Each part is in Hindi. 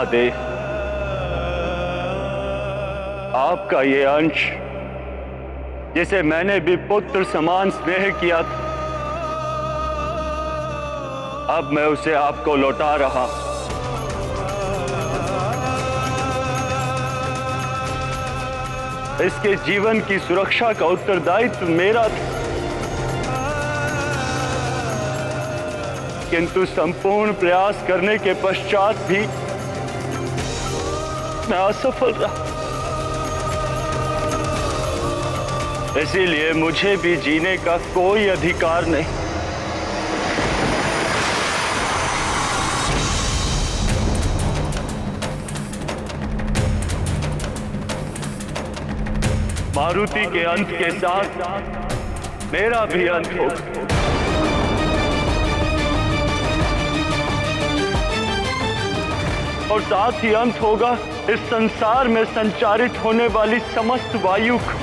महादेव, आपका ये अंश जिसे मैंने भी पुत्र समान स्नेह किया था, अब मैं उसे आपको लौटा रहा हूं। इसके जीवन की सुरक्षा का उत्तरदायित्व मेरा था, किंतु संपूर्ण प्रयास करने के पश्चात भी मैं असफल रहा। इसीलिए मुझे भी जीने का कोई अधिकार नहीं। मारुति के अंत के साथ मेरा भी अंत होगा। और साथ ही अंत होगा इस संसार में संचारित होने वाली समस्त वायु का,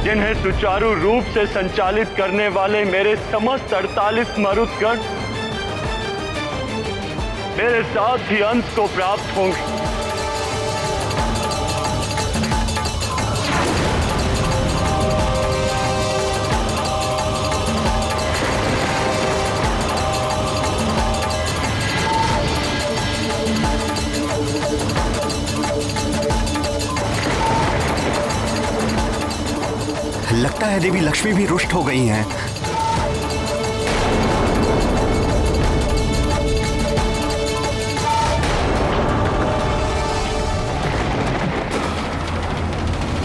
जिन्हें सुचारू रूप से संचालित करने वाले मेरे समस्त 48 मरुतगण मेरे साथ ही अंत को प्राप्त होंगे। लगता है देवी लक्ष्मी भी रुष्ट हो गई हैं।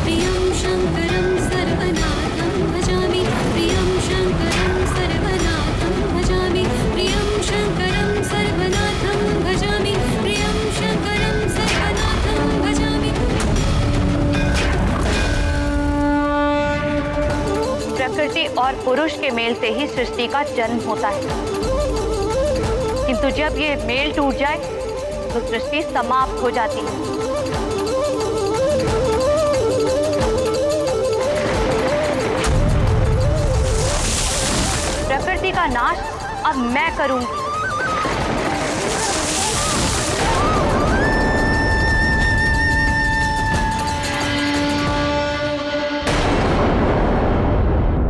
प्रियं शंकरं सर्वनाथं भजामि, प्रियं शंकरं सर्वनाथं भजामि, प्रियं शंकरं सर्वनाथं भजामि, प्रियं शंकरं सर्वनाथं भजामि। प्रकृति और पुरुष के मेल से ही सृष्टि का जन्म होता है, किंतु जब ये मेल टूट जाए तो सृष्टि समाप्त हो जाती है। प्रकृति का नाश अब मैं करूंगी।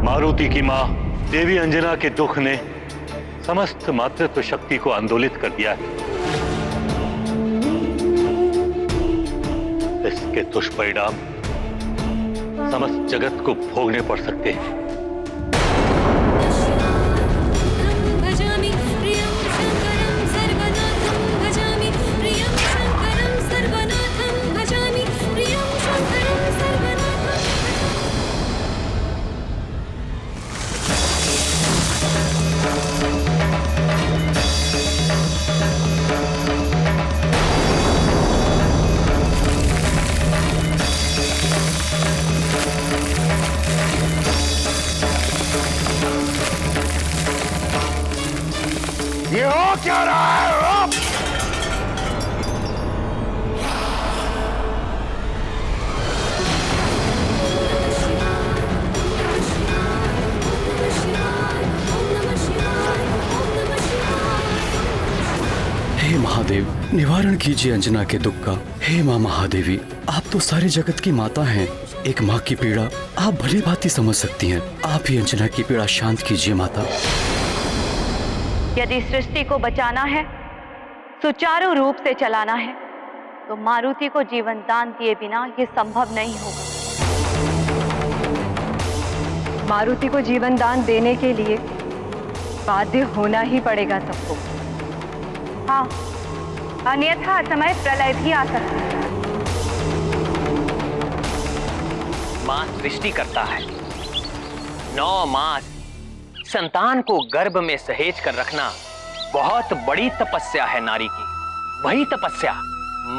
मारुति की मां देवी अंजना के दुख ने समस्त मातृत्व शक्ति को आंदोलित कर दिया है। इसके दुष्परिणाम समस्त जगत को भोगने पड़ सकते हैं। ये हो क्या रहा है? हे महादेव, निवारण कीजिए अंजना के दुख का। हे माँ महादेवी, आप तो सारे जगत की माता हैं। एक माँ की पीड़ा आप भली भांति समझ सकती हैं। आप ही अंजना की पीड़ा शांत कीजिए माता। यदि सृष्टि को बचाना है, सुचारू रूप से चलाना है, तो मारुति को जीवन दान दिए बिना ये संभव नहीं होगा। मारुति को जीवन दान देने के लिए बाध्य होना ही पड़ेगा सबको। हाँ, अन्यथा समय प्रलय भी आ सकता है। मां सृष्टि करता है। 9 मास संतान को गर्भ में सहेज कर रखना बहुत बड़ी तपस्या है नारी की। वही तपस्या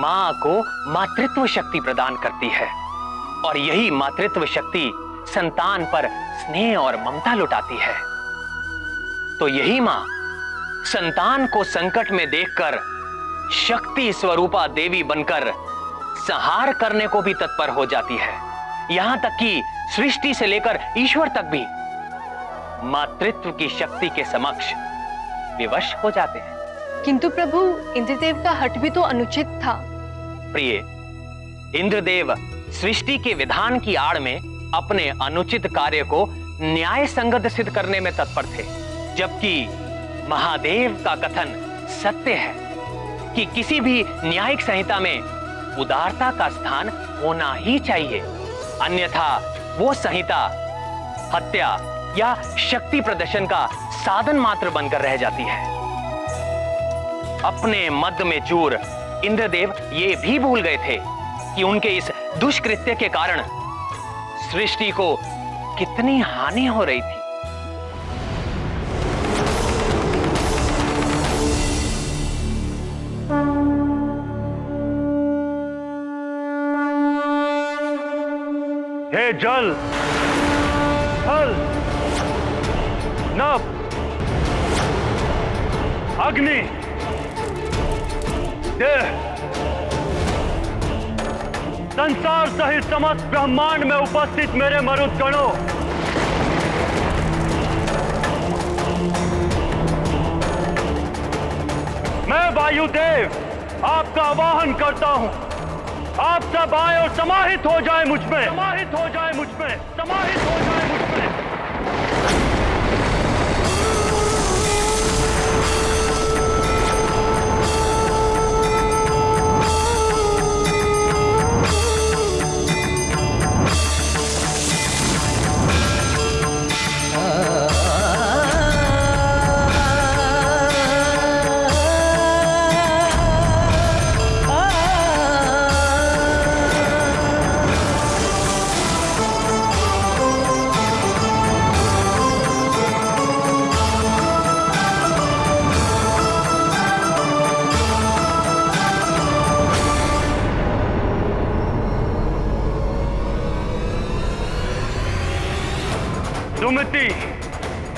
मां को मातृत्व शक्ति प्रदान करती है, और यही मातृत्व शक्ति संतान पर स्नेह और ममता लुटाती है। तो यही मां संतान को संकट में देखकर शक्ति स्वरूपा देवी बनकर संहार करने को भी तत्पर हो जाती है। यहां तक कि सृष्टि से लेकर ईश्वर तक भी मातृत्व की शक्ति के समक्ष विवश हो जाते हैं। किंतु प्रभु, इंद्रदेव का हठ भी तो अनुचित था। प्रिय, इंद्रदेव सृष्टि के विधान की आड़ में अपने अनुचित कार्य को न्याय संगत सिद्ध करने में तत्पर थे, जबकि महादेव का कथन सत्य है कि किसी भी न्यायिक संहिता में उदारता का स्थान होना ही चाहिए, अन्यथा वो संहिता हत्या या शक्ति प्रदर्शन का साधन मात्र बनकर रह जाती है। अपने मद में चूर इंद्रदेव ये भी भूल गए थे कि उनके इस दुष्कृत्य के कारण सृष्टि को कितनी हानि हो रही थी। हे जल, थल, नभ, अग्नि, देह, संसार सहित समस्त ब्रह्मांड में उपस्थित मेरे मरुदगणों, मैं वायुदेव आपका आवाहन करता हूं। आप सब आए और समाहित हो जाए मुझ में, समाहित हो जाए मुझ में, समाहित हो जाए मुझ में। सुमति,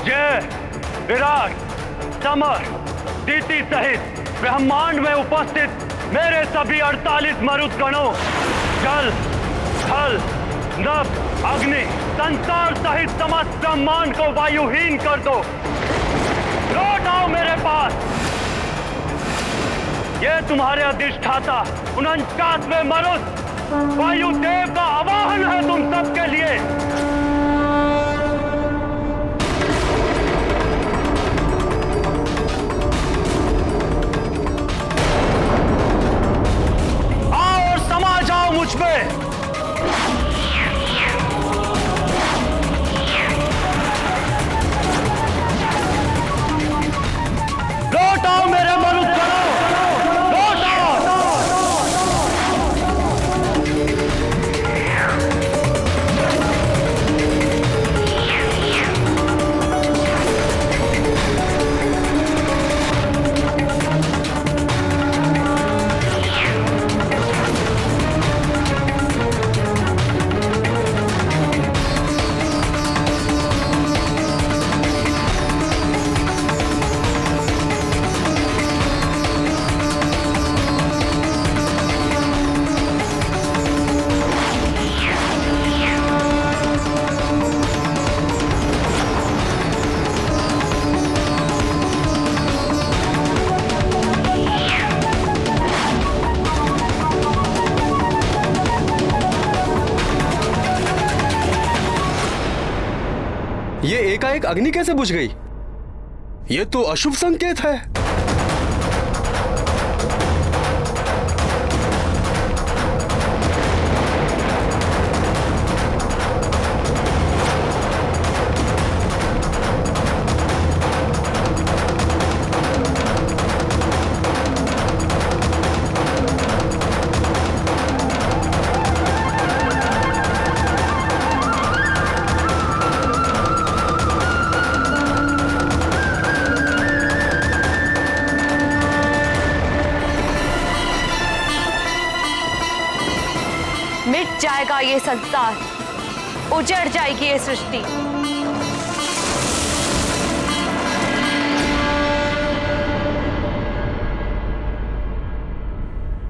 जय, विराट, समर, दीति सहित ब्रह्मांड में उपस्थित मेरे सभी 48 मरुदगणों, जल, थल, नभ, अग्नि, संसार सहित समस्त ब्रह्मांड को वायुहीन कर दो। लौट आओ मेरे पास। ये तुम्हारे अधिष्ठाता 49वें मरुद वायुदेव का आवाहन है तुम सबके लिए। मुझ में लौट आओ मेरे मरुदगणों, लौट आओ। ये एकाएक अग्नि कैसे बुझ गई? ये तो अशुभ संकेत है। मिट जाएगा ये संसार, उजड़ जाएगी ये सृष्टि।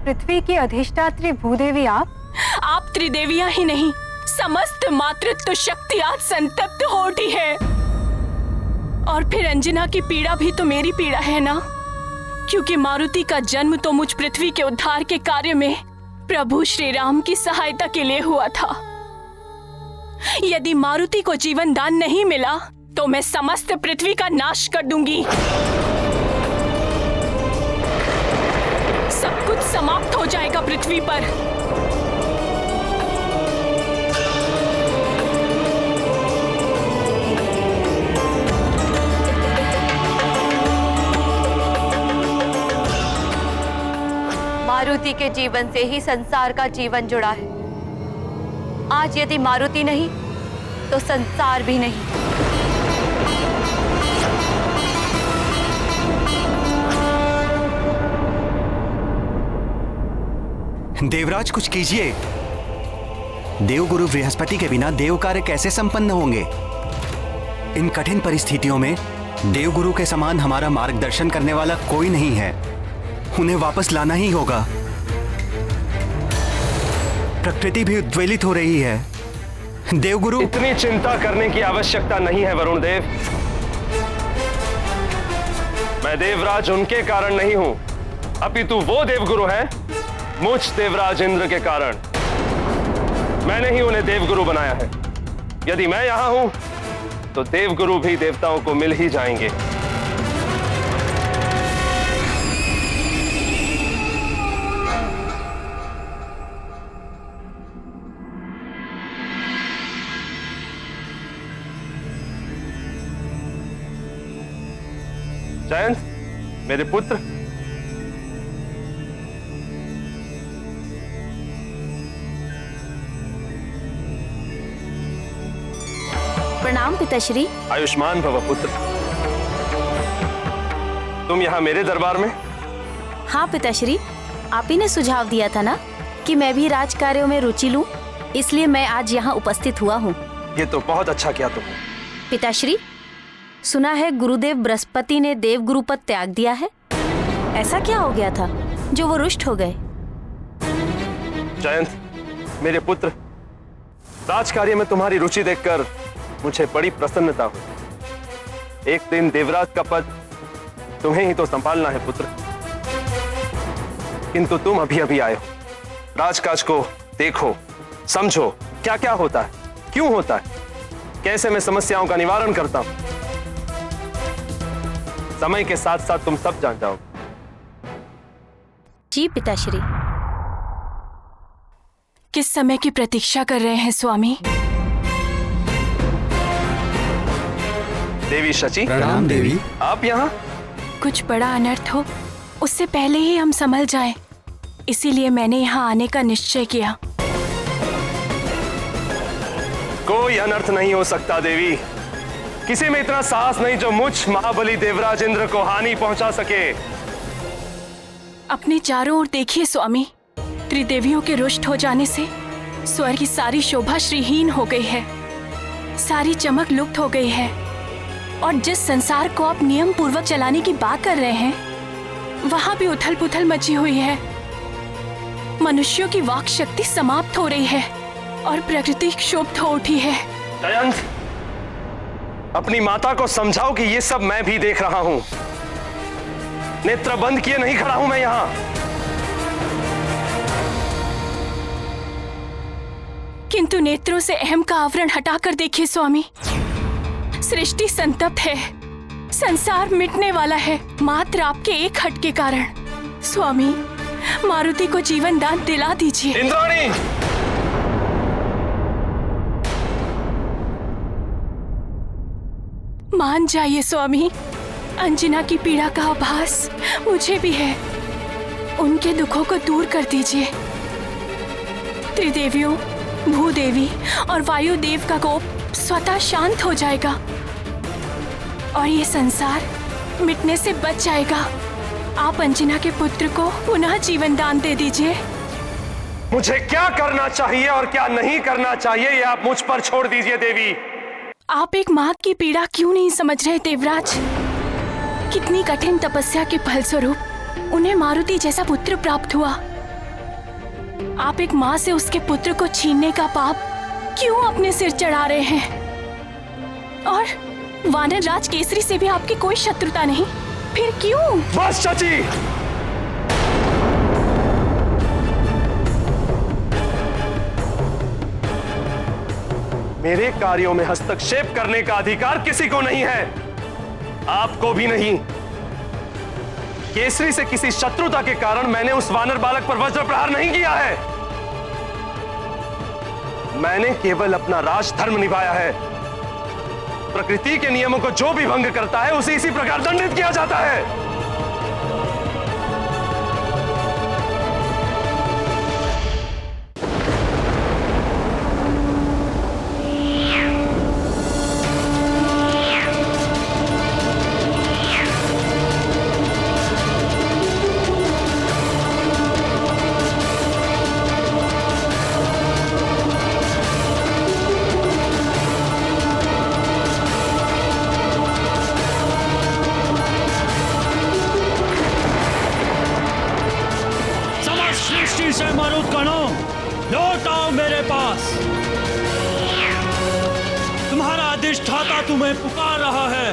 पृथ्वी की अधिष्ठात्री भूदेवी आप त्रिदेवियां ही नहीं, समस्त मातृत्व शक्ति आज संतप्त हो उठी है। और फिर अंजना की पीड़ा भी तो मेरी पीड़ा है ना। क्योंकि मारुति का जन्म तो मुझ पृथ्वी के उद्धार के कार्य में प्रभु श्री राम की सहायता के लिए हुआ था। यदि मारुति को जीवन दान नहीं मिला तो मैं समस्त पृथ्वी का नाश कर दूंगी। सब कुछ समाप्त हो जाएगा पृथ्वी पर। मारुति के जीवन से ही संसार का जीवन जुड़ा है। आज यदि मारुति नहीं तो संसार भी नहीं। देवराज कुछ कीजिए। देवगुरु बृहस्पति के बिना देव कार्य कैसे संपन्न होंगे? इन कठिन परिस्थितियों में देवगुरु के समान हमारा मार्गदर्शन करने वाला कोई नहीं है। उन्हें वापस लाना ही होगा। प्रकृति भी उद्वेलित हो रही है। देवगुरु, इतनी चिंता करने की आवश्यकता नहीं है वरुण देव। मैं देवराज उनके कारण नहीं हूं, अपितु वो देवगुरु हैं मुझ देवराज इंद्र के कारण। मैंने ही उन्हें देवगुरु बनाया है। यदि मैं यहां हूं तो देवगुरु भी देवताओं को मिल ही जाएंगे। जयंत, मेरे पुत्र, प्रणाम पिताश्री। आयुष्मान भव पुत्र। तुम यहाँ मेरे दरबार में? हाँ पिताश्री, आप ही ने सुझाव दिया था ना कि मैं भी राज कार्यों में रुचि लूं, इसलिए मैं आज यहाँ उपस्थित हुआ हूँ। ये तो बहुत अच्छा किया तुमने। पिताश्री, सुना है गुरुदेव बृहस्पति ने देवगुरु पद त्याग दिया है। ऐसा क्या हो गया था जो वो रुष्ट हो गए? जयंत, मेरे पुत्र, राजकार्य में तुम्हारी रुचि देखकर मुझे बड़ी प्रसन्नता हुई। एक दिन देवराज का पद तुम्हें ही तो संभालना है पुत्र। किंतु तुम अभी अभी आए हो। राजकाज को देखो, समझो क्या क्या होता है, क्यों होता है, कैसे मैं समस्याओं का निवारण करता हूं। समय के साथ साथ तुम सब जान जाओ। जी पिताश्री। किस समय की प्रतीक्षा कर रहे हैं स्वामी? देवी शची। प्रणाम देवी। आप यहाँ? कुछ बड़ा अनर्थ हो उससे पहले ही हम संभल जाएं, इसीलिए मैंने यहाँ आने का निश्चय किया। कोई अनर्थ नहीं हो सकता देवी। किसी में इतना साहस नहीं जो मुझ महाबली देवराज इंद्र को हानि पहुंचा सके। अपने चारों ओर देखिए स्वामी, त्रिदेवियों के रुष्ट हो जाने से स्वर्ग की सारी शोभा श्रीहीन हो गई है, सारी चमक लुप्त हो गई है। और जिस संसार को आप नियम पूर्वक चलाने की बात कर रहे हैं वहां भी उथल पुथल मची हुई है। मनुष्यों की वाक शक्ति समाप्त हो रही है और प्रकृति क्षुब्ध हो उठी है। जयंत, अपनी माता को समझाओ कि ये सब मैं भी देख रहा हूं। नेत्र बंद किए नहीं खड़ा हूं मैं यहां। किंतु नेत्रों से अहम का आवरण हटाकर देखिए स्वामी, सृष्टि संतप्त है, संसार मिटने वाला है मात्र आपके एक हट के कारण। स्वामी, मारुति को जीवन दान दिला दीजिए। इंद्राणी! मान जाइए स्वामी, अंजना की पीड़ा का आभास मुझे भी है। उनके दुखों को दूर कर दीजिए। त्रिदेवियों, भूदेवी और वायुदेव का कोप स्वतः शांत हो जाएगा और ये संसार मिटने से बच जाएगा। आप अंजना के पुत्र को पुनः जीवन दान दे दीजिए। मुझे क्या करना चाहिए और क्या नहीं करना चाहिए ये आप मुझ पर छोड़ दीजिए देवी। आप एक माँ की पीड़ा क्यों नहीं समझ रहे देवराज? कितनी कठिन तपस्या के फलस्वरूप उन्हें मारुति जैसा पुत्र प्राप्त हुआ। आप एक माँ से उसके पुत्र को छीनने का पाप क्यों अपने सिर चढ़ा रहे हैं? और वानर राज केसरी से भी आपकी कोई शत्रुता नहीं, फिर क्यों? बस चाची, मेरे कार्यों में हस्तक्षेप करने का अधिकार किसी को नहीं है, आपको भी नहीं। केसरी से किसी शत्रुता के कारण मैंने उस वानर बालक पर वज्र प्रहार नहीं किया है। मैंने केवल अपना राजधर्म निभाया है। प्रकृति के नियमों को जो भी भंग करता है उसे इसी प्रकार दंडित किया जाता है। सृष्टि से मरुत गणों, लौट आओ मेरे पास। तुम्हारा अधिष्ठाता तुम्हें पुकार रहा है।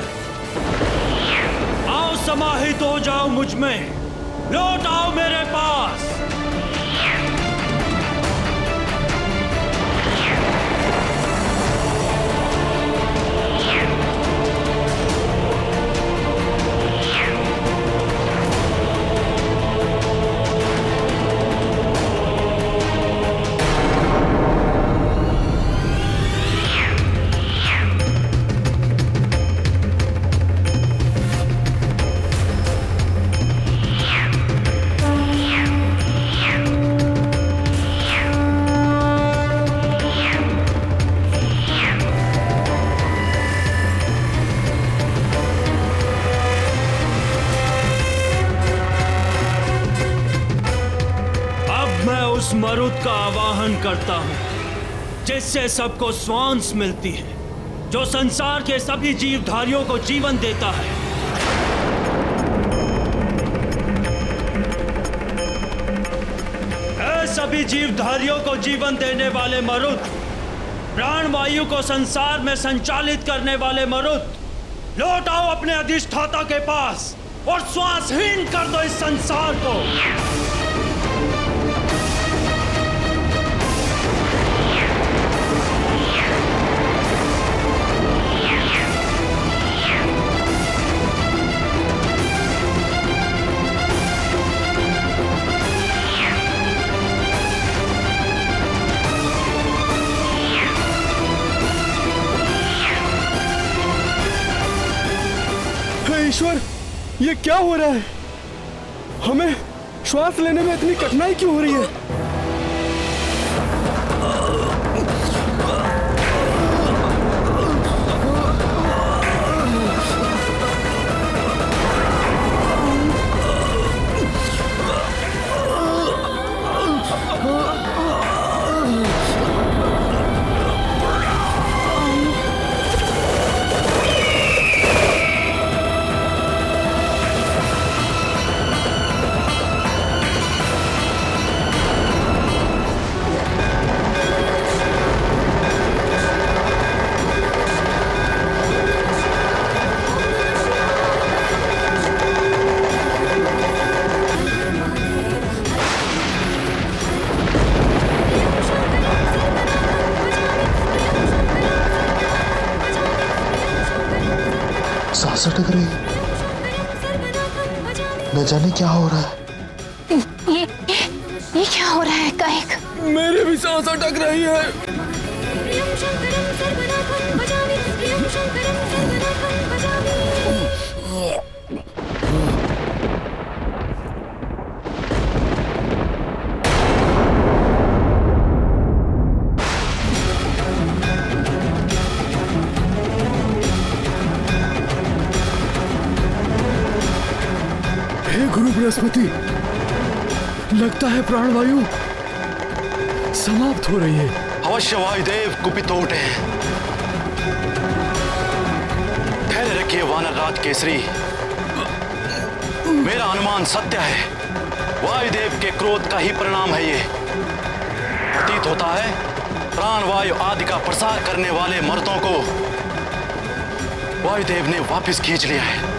आओ समाहित हो जाओ मुझ में, लौट आओ मेरे पास। उस मरुत का आवाहन करता हूं जिससे सबको श्वास मिलती है, जो संसार के सभी जीवधारियों को जीवन देता है। ऐ सभी जीवधारियों को जीवन देने वाले मरुत, प्राणवायु को संसार में संचालित करने वाले मरुत, लौट आओ अपने अधिष्ठाता के पास और श्वासहीन कर दो इस संसार को। ईश्वर, ये क्या हो रहा है? हमें श्वास लेने में इतनी कठिनाई क्यों हो रही है? सांस अटक रही, न जाने क्या हो रहा है। ये क्या हो रहा है कायक? मेरे भी सांस अटक रही है। गुरु बृहस्पति, लगता है प्राणवायु समाप्त हो रही है। अवश्य वायुदेव कुपित हो उठे हैं। ठहरे रखिए वानर राज केसरी, मेरा अनुमान सत्य है। वायुदेव के क्रोध का ही परिणाम है ये। प्रतीत होता है प्राणवायु आदि का प्रसार करने वाले मर्दों को वायुदेव ने वापस खींच लिया है।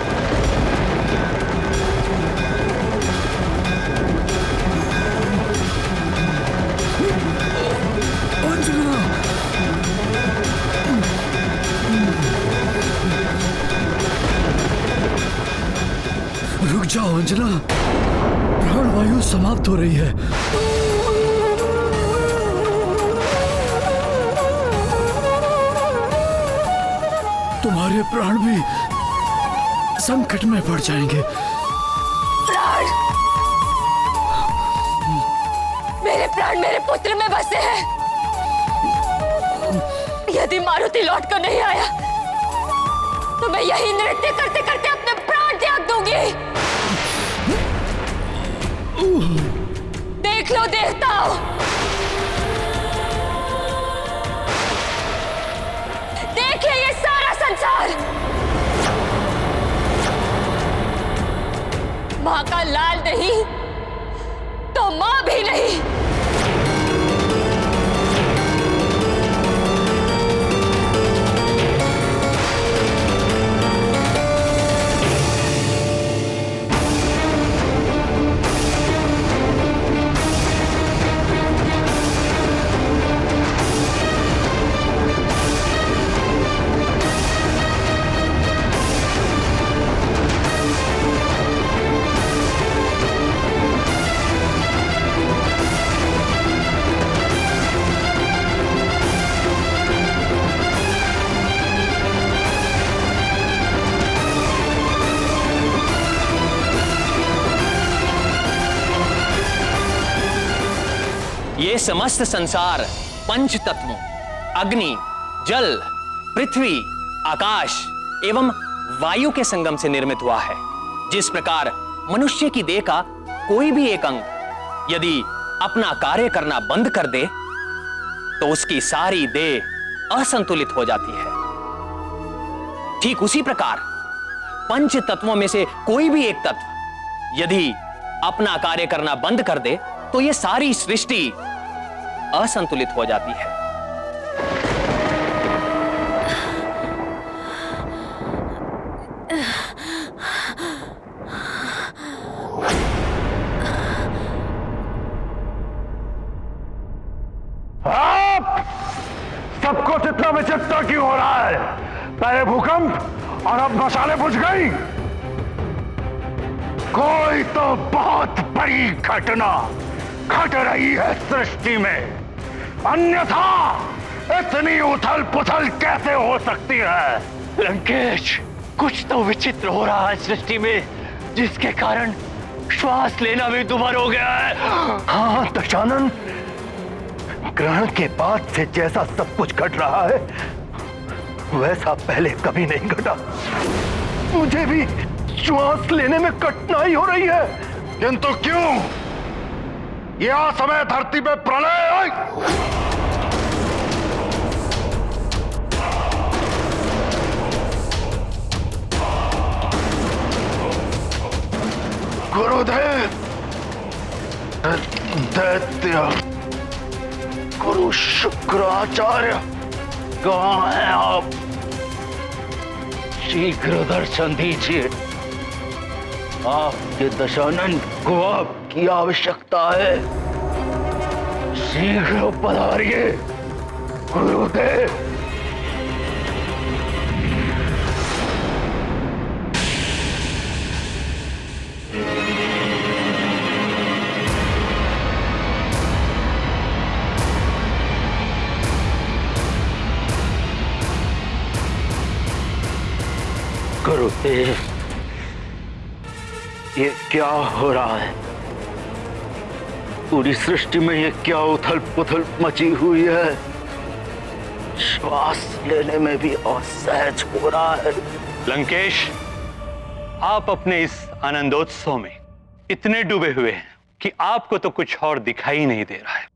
जाओ अंजना, प्राणवायु समाप्त हो रही है। तुम्हारे प्राण भी संकट में पड़ जाएंगे। प्राण, मेरे प्राण मेरे पुत्र में बसे हैं। यदि मारुति लौट कर नहीं आया तो मैं यही नृत्य करते करते अपने प्राण त्याग दूंगी। देख लो देवताओं, देखिए ये सारा संसार मां का लाल नहीं तो मां भी नहीं। ये समस्त संसार पंच तत्वों अग्नि, जल, पृथ्वी, आकाश एवं वायु के संगम से निर्मित हुआ है। जिस प्रकार मनुष्य की देह का कोई भी एक अंग यदि अपना कार्य करना बंद कर दे तो उसकी सारी देह असंतुलित हो जाती है, ठीक उसी प्रकार पंच तत्वों में से कोई भी एक तत्व यदि अपना कार्य करना बंद कर दे तो यह सारी सृष्टि असंतुलित हो जाती है। सबको इतना विचित्र क्यों हो रहा है? पहले भूकंप और अब मसाले बुझ गई। कोई तो बहुत बड़ी घटना घट रही है सृष्टि में, अन्यथा इतनी उथल पुथल कैसे हो सकती है? लंकेश, कुछ तो विचित्र हो रहा है सृष्टि में, जिसके कारण श्वास लेना भी दुभर हो गया है। हाँ दशानन, ग्रहण के बाद से जैसा सब कुछ घट रहा है वैसा पहले कभी नहीं घटा। मुझे भी श्वास लेने में कठिनाई हो रही है। किंतु क्यों? यह समय धरती पे प्रलय। गुरुदेव, दैत्य गुरु शुक्राचार्य, कहाँ हैं आप? शीघ्र दर्शन दीजिए। आपके दशानन को आपकी आवश्यकता है। शीघ्र पधारिए गुरुदेव। गुरुदेव, ये क्या हो रहा है? पूरी सृष्टि में ये क्या उथल पुथल मची हुई है? श्वास लेने में भी असहज हो रहा है। लंकेश, आप अपने इस आनंदोत्सव में इतने डूबे हुए हैं कि आपको तो कुछ और दिखाई नहीं दे रहा है।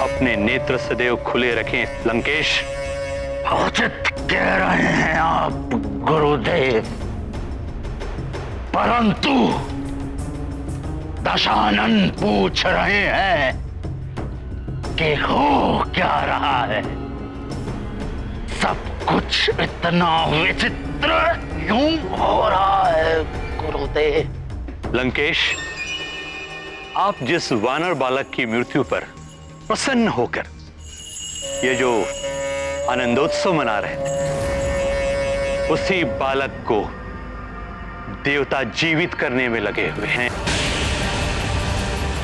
अपने नेत्र सदैव खुले रखें लंकेश। उचित कह रहे हैं आप गुरुदेव, परंतु दशानन पूछ रहे हैं कि हो क्या रहा है? सब कुछ इतना विचित्र क्यों हो रहा है गुरुदेव? लंकेश, आप जिस वानर बालक की मृत्यु पर प्रसन्न होकर ये जो आनंदोत्सव मना रहे थे, उसी बालक को देवता जीवित करने में लगे हुए हैं।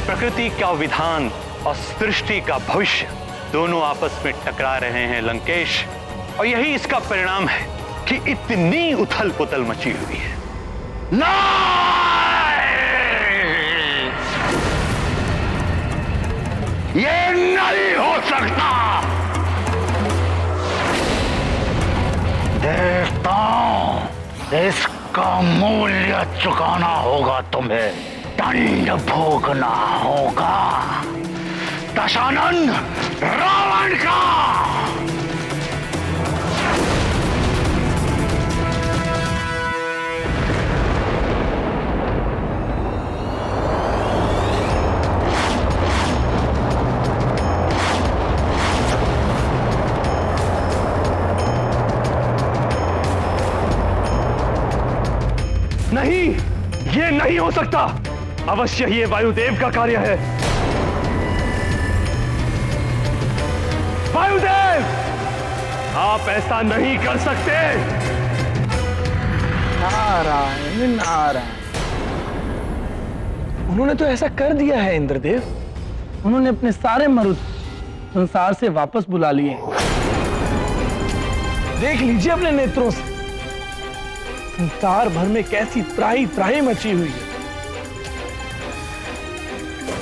प्रकृति का विधान और सृष्टि का भविष्य दोनों आपस में टकरा रहे हैं लंकेश, और यही इसका परिणाम है कि इतनी उथल पुथल मची हुई है। ये नहीं हो सकता। देवताओं, इसका मूल्य चुकाना होगा तुम्हें, दंड भोगना होगा दशानन रावण का। नहीं, ये नहीं हो सकता। अवश्य ही ये वायुदेव का कार्य है। वायुदेव, आप ऐसा नहीं कर सकते। नारायण नारायण, उन्होंने तो ऐसा कर दिया है इंद्रदेव। उन्होंने अपने सारे मरुद संसार से वापस बुला लिए। देख लीजिए अपने नेत्रों से, संसार भर में कैसी त्राही त्राही मची हुई है।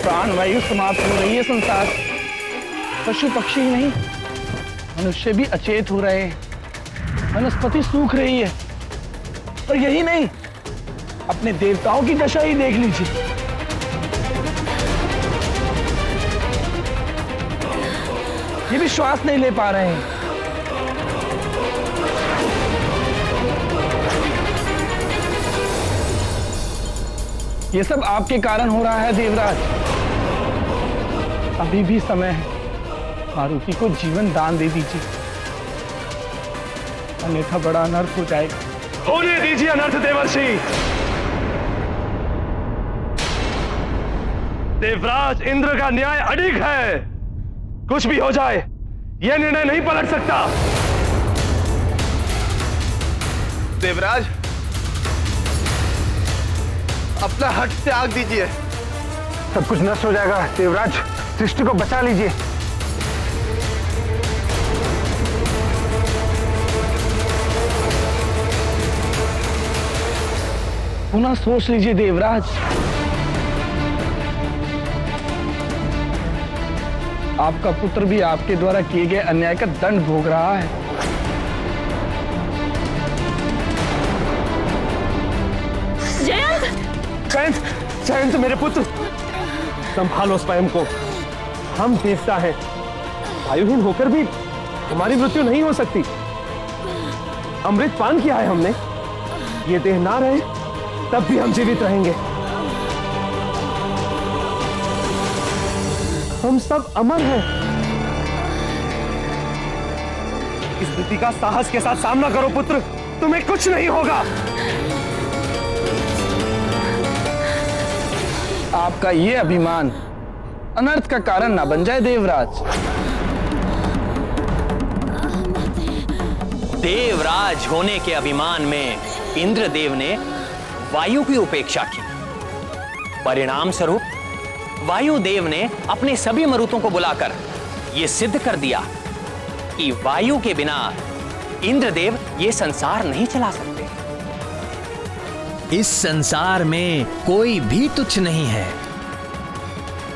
प्राण वायु समाप्त हो रही है संसार। पशु पक्षी ही नहीं, मनुष्य भी अचेत हो रहे हैं। वनस्पति सूख रही है। और यही नहीं, अपने देवताओं की दशा ही देख लीजिए। ये भी श्वास नहीं ले पा रहे हैं। ये सब आपके कारण हो रहा है देवराज। अभी भी समय है, मारुति को जीवन दान दे दीजिए, अन्यथा बड़ा अनर्थ हो जाएगा। होने दीजिए अनर्थ देवर्षि। देवराज इंद्र का न्याय अडिग है। कुछ भी हो जाए, यह निर्णय नहीं पलट सकता। देवराज, अपना हट त्याग दीजिए। सब कुछ नष्ट हो जाएगा देवराज, सृष्टि को बचा लीजिए। पुनः सोच लीजिए देवराज। आपका पुत्र भी आपके द्वारा किए गए अन्याय का दंड भोग रहा है। जयंत, जयंत मेरे पुत्र, संभालो स्वयं को। हम देवता हैं, वायुहीन होकर भी हमारी मृत्यु नहीं हो सकती। अमृत पान किया है हमने। ये देह ना रहे तब भी हम जीवित रहेंगे। हम सब अमर हैं। इस स्थिति का साहस के साथ सामना करो पुत्र, तुम्हें कुछ नहीं होगा। आपका ये अभिमान अनर्थ का कारण ना बन जाए देवराज। देवराज होने के अभिमान में इंद्रदेव ने वायु की उपेक्षा की। परिणाम स्वरूप वायुदेव ने अपने सभी मरुतों को बुलाकर यह सिद्ध कर दिया कि वायु के बिना इंद्रदेव ये संसार नहीं चला सकते। इस संसार में कोई भी तुच्छ नहीं है।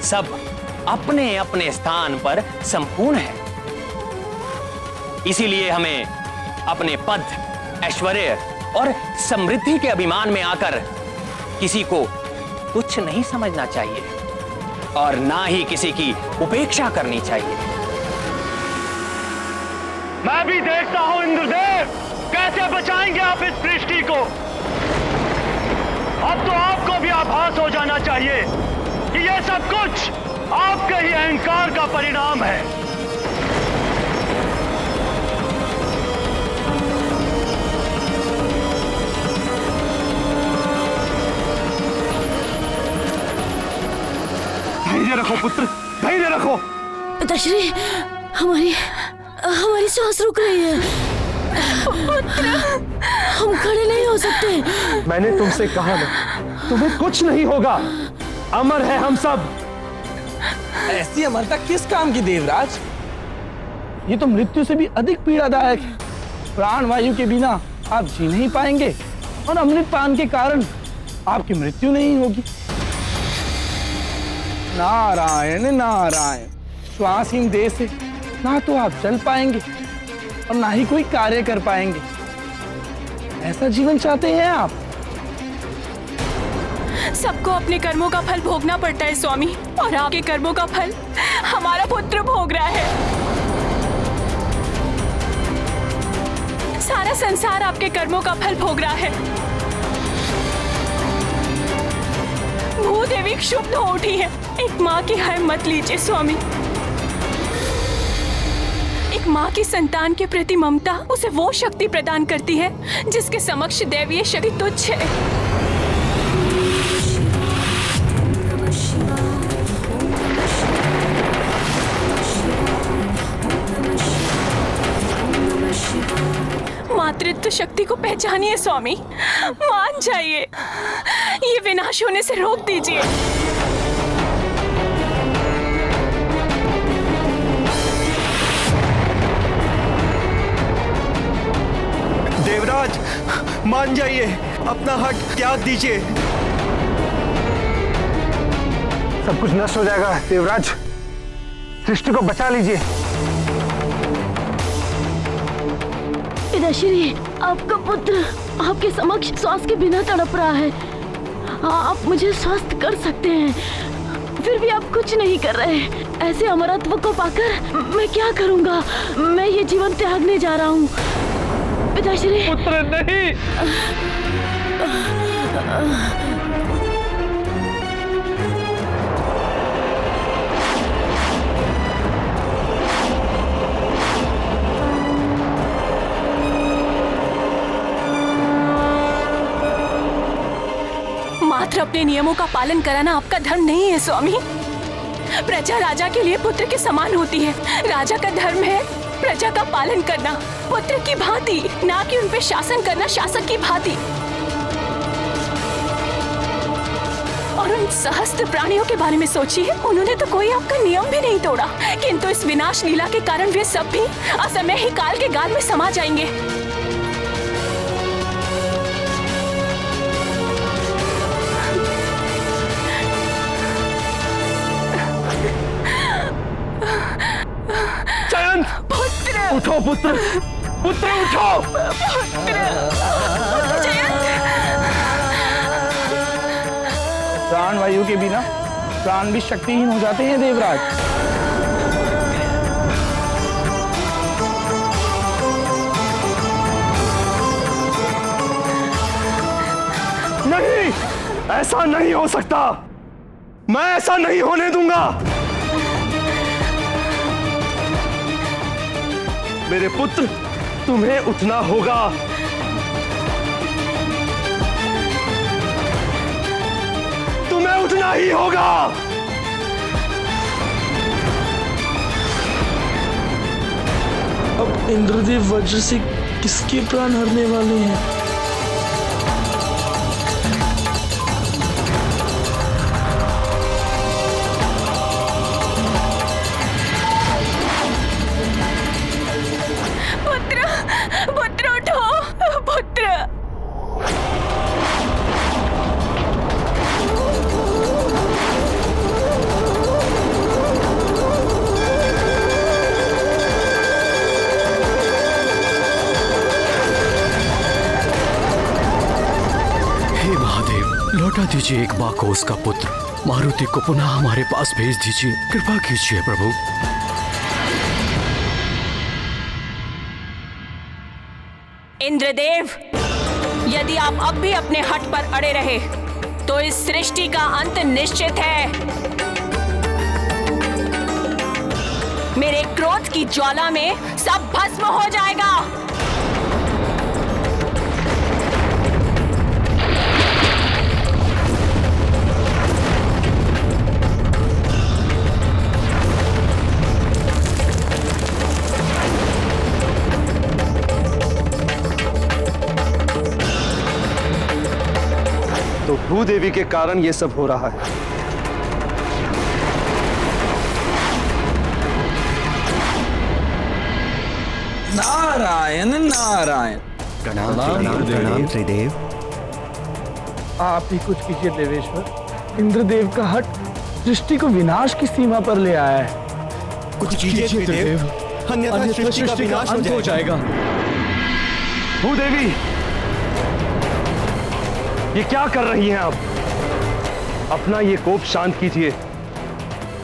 सब अपने अपने स्थान पर संपूर्ण है। इसीलिए हमें अपने पद, ऐश्वर्य और समृद्धि के अभिमान में आकर किसी को तुच्छ नहीं समझना चाहिए और ना ही किसी की उपेक्षा करनी चाहिए। मैं भी देखता हूं इंद्रदेव, कैसे बचाएंगे आप इस सृष्टि को। अब तो आपको भी आभास हो जाना चाहिए कि यह सब कुछ आपके ही अहंकार का परिणाम है। धैर्य रखो पुत्र, धैर्य रखो। पिताश्री, हमारी सांस रुक रही है। हम खड़े नहीं हो सकते। मैंने तुमसे कहा ना, तुम्हें कुछ नहीं होगा। अमर है हम सब। ऐसी अमरता किस काम की देवराज? ये तो मृत्यु से भी अधिक पीड़ादायक है। प्राण वायु के बिना आप जी नहीं पाएंगे और अमृत पान के कारण आपकी मृत्यु नहीं होगी। नारायण नारायण। श्वासहीन देह से ना तो आप चल पाएंगे और ना ही कोई कार्य कर पाएंगे। ऐसा जीवन चाहते हैं आप? सबको अपने कर्मों का फल भोगना पड़ता है स्वामी, और आपके कर्मों का फल हमारा पुत्र भोग रहा है। सारा संसार आपके कर्मों का फल भोग रहा है। भूदेवी क्षुब्ध हो उठी है। एक माँ की हाय मत लीजिए स्वामी। एक माँ की संतान के प्रति ममता उसे वो शक्ति प्रदान करती है जिसके समक्ष दैवीय शक्ति तुच्छ है। मातृत्व शक्ति को पहचानिए स्वामी, मान जाइए। ये विनाश होने से रोक दीजिए। देवराज, मान जाइए, अपना हट त्याग दीजिए। सब कुछ नष्ट हो जाएगा देवराज, सृष्टि को बचा लीजिए। पिताश्री, आपका पुत्र आपके समक्ष श्वास के बिना तड़प रहा है। आप मुझे स्वस्थ कर सकते हैं, फिर भी आप कुछ नहीं कर रहे। ऐसे अमरत्व को पाकर मैं क्या करूंगा? मैं ये जीवन त्यागने जा रहा हूँ। पिताश्री, पुत्र नहीं। मात्र अपने नियमों का पालन कराना आपका धर्म नहीं है स्वामी। प्रजा राजा के लिए पुत्र के समान होती है। राजा का धर्म है प्रजा का पालन करना पुत्र की भांति, ना कि उन पे शासन करना शासक की भांति। और उन सहस्त्र प्राणियों के बारे में सोचिए, उन्होंने तो कोई आपका नियम भी नहीं तोड़ा, किंतु इस विनाश लीला के कारण वे सब भी असमय ही काल के गाल में समा जाएंगे। उठो पुत्र, पुत्र उठो। प्राण वायु के बिना प्राण भी शक्तिहीन हो जाते हैं देवराज। नहीं, ऐसा नहीं हो सकता। मैं ऐसा नहीं होने दूंगा। मेरे पुत्र, तुम्हें उठना होगा। तुम्हें उठना ही होगा। अब इंद्रदेव वज्र से किसके प्राण हरने वाले हैं? लौटा दीजिए एक माँ को उसका पुत्र। मारुति को पुनः हमारे पास भेज दीजिए। कृपा कीजिए प्रभु। इंद्रदेव, यदि आप अब भी अपने हठ पर अड़े रहे तो इस सृष्टि का अंत निश्चित है। मेरे क्रोध की ज्वाला में सब भस्म हो जाएगा। भूदेवी के कारण ये सब हो रहा है। नारायण नारायण। प्रणाम त्रिदेव। आप ही कुछ कीजिए देवेश्वर। इंद्रदेव का हट सृष्टि को विनाश की सीमा पर ले आया है। कुछ कीजिए त्रिदेव, अन्यथा सृष्टि का अंत हो जाएगा। भूदेवी, ये क्या कर रही हैं आप? अपना ये कोप शांत कीजिए,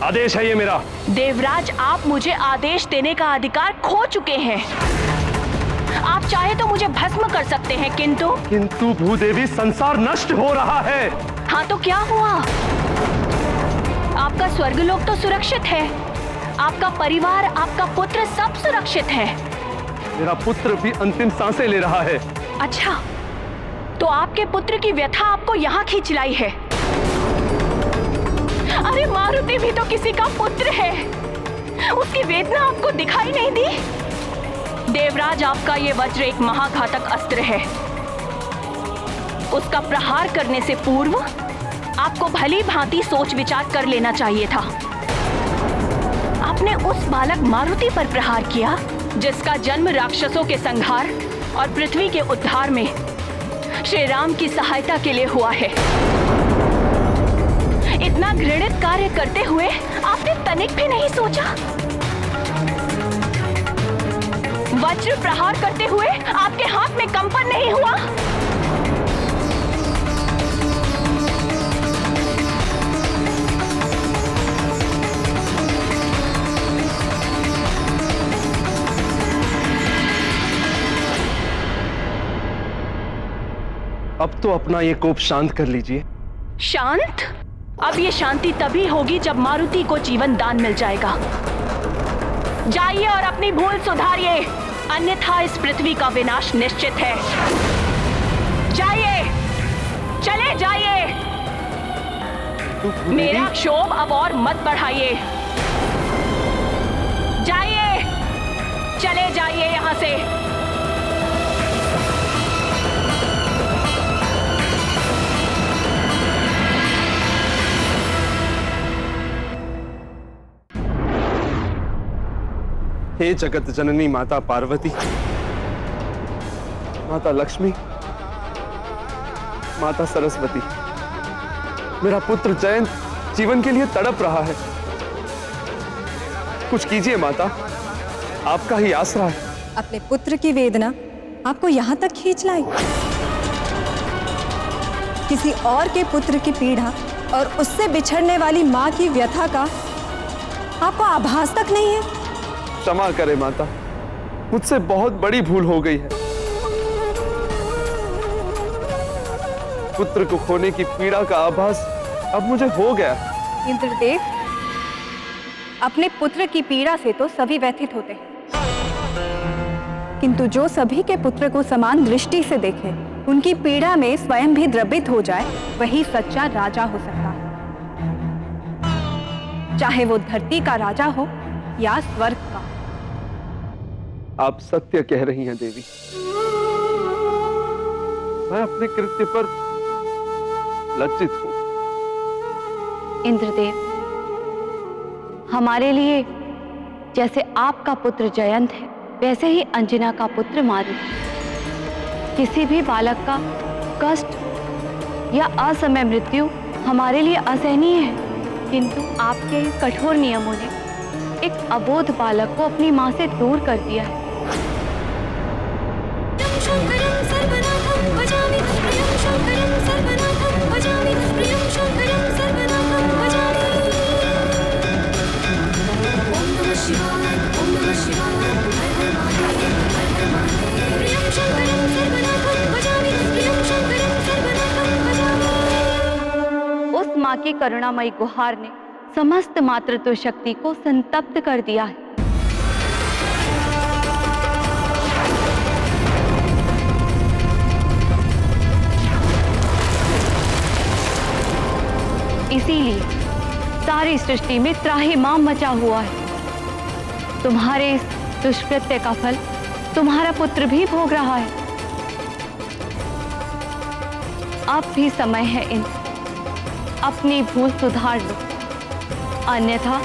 आदेश है ये मेरा। देवराज, आप मुझे आदेश देने का अधिकार खो चुके हैं। आप चाहे तो मुझे भस्म कर सकते हैं, किंतु भूदेवी, संसार नष्ट हो रहा है। हाँ तो क्या हुआ? आपका स्वर्गलोक तो सुरक्षित है, आपका परिवार, आपका पुत्र सब सुरक्षित है। मेरा पुत्र भी अंतिम सांसें ले रहा है। अच्छा, तो आपके पुत्र की व्यथा आपको यहाँ खींच लाई है। अरे मारुति भी तो किसी का पुत्र है, उसकी वेदना आपको दिखाई नहीं दी? देवराज, आपका ये वज्र एक महाघातक अस्त्र है। उसका प्रहार करने से पूर्व आपको भली भांति सोच विचार कर लेना चाहिए था। आपने उस बालक मारुति पर प्रहार किया जिसका जन्म राक्षसों के संहार और पृथ्वी के उद्धार में श्री राम की सहायता के लिए हुआ है। इतना घृणित कार्य करते हुए आपने तनिक भी नहीं सोचा? वज्र प्रहार करते हुए आपके हाथ में कंपन नहीं हुआ? अब तो अपना ये कोप शांत कर लीजिए। शांत? अब ये शांति तभी होगी जब मारुति को जीवन दान मिल जाएगा। जाइए और अपनी भूल सुधारिए, अन्यथा इस पृथ्वी का विनाश निश्चित है। जाइए, चले जाइए। मेरा क्षोभ अब और मत बढ़ाइए। जाइए, चले जाइए यहां से। हे जगत जननी माता पार्वती, माता लक्ष्मी, माता सरस्वती, मेरा पुत्र जयंत जीवन के लिए तड़प रहा है। कुछ कीजिए माता, आपका ही आसरा है। अपने पुत्र की वेदना आपको यहाँ तक खींच लाई? किसी और के पुत्र की पीड़ा और उससे बिछड़ने वाली माँ की व्यथा का आपको आभास तक नहीं है? क्षमा करे माता, मुझसे बहुत बड़ी भूल हो गई है। पुत्र को खोने की पीड़ा का आभास अब मुझे हो गया। इंद्रदेव, अपने पुत्र की पीड़ा से तो सभी व्यथित होते हैं, किंतु जो सभी के पुत्र को समान दृष्टि से देखे, उनकी पीड़ा में स्वयं भी द्रवित हो जाए, वही सच्चा राजा हो सकता है। चाहे वो धरती का राजा हो या स्वर्ग का। आप सत्य कह रही हैं देवी। मैं अपने कृत्य पर लज्जित हूं। इंद्रदेव, हमारे लिए जैसे आपका पुत्र जयंत है, वैसे ही अंजना का पुत्र मारुति। किसी भी बालक का कष्ट या असमय मृत्यु हमारे लिए असहनीय है, किंतु आपके कठोर नियमों ने एक अबोध बालक को अपनी मां से दूर कर दिया है। उस मां की करुणामयी गुहार ने समस्त मातृत्व शक्ति को संतप्त कर दिया है। इसीलिए सारी सृष्टि में त्राहिमाम मचा हुआ है। तुम्हारे इस दुष्कृत्य का फल तुम्हारा पुत्र भी भोग रहा है। अब भी समय है इंद्र, अपनी भूल सुधार लो, अन्यथा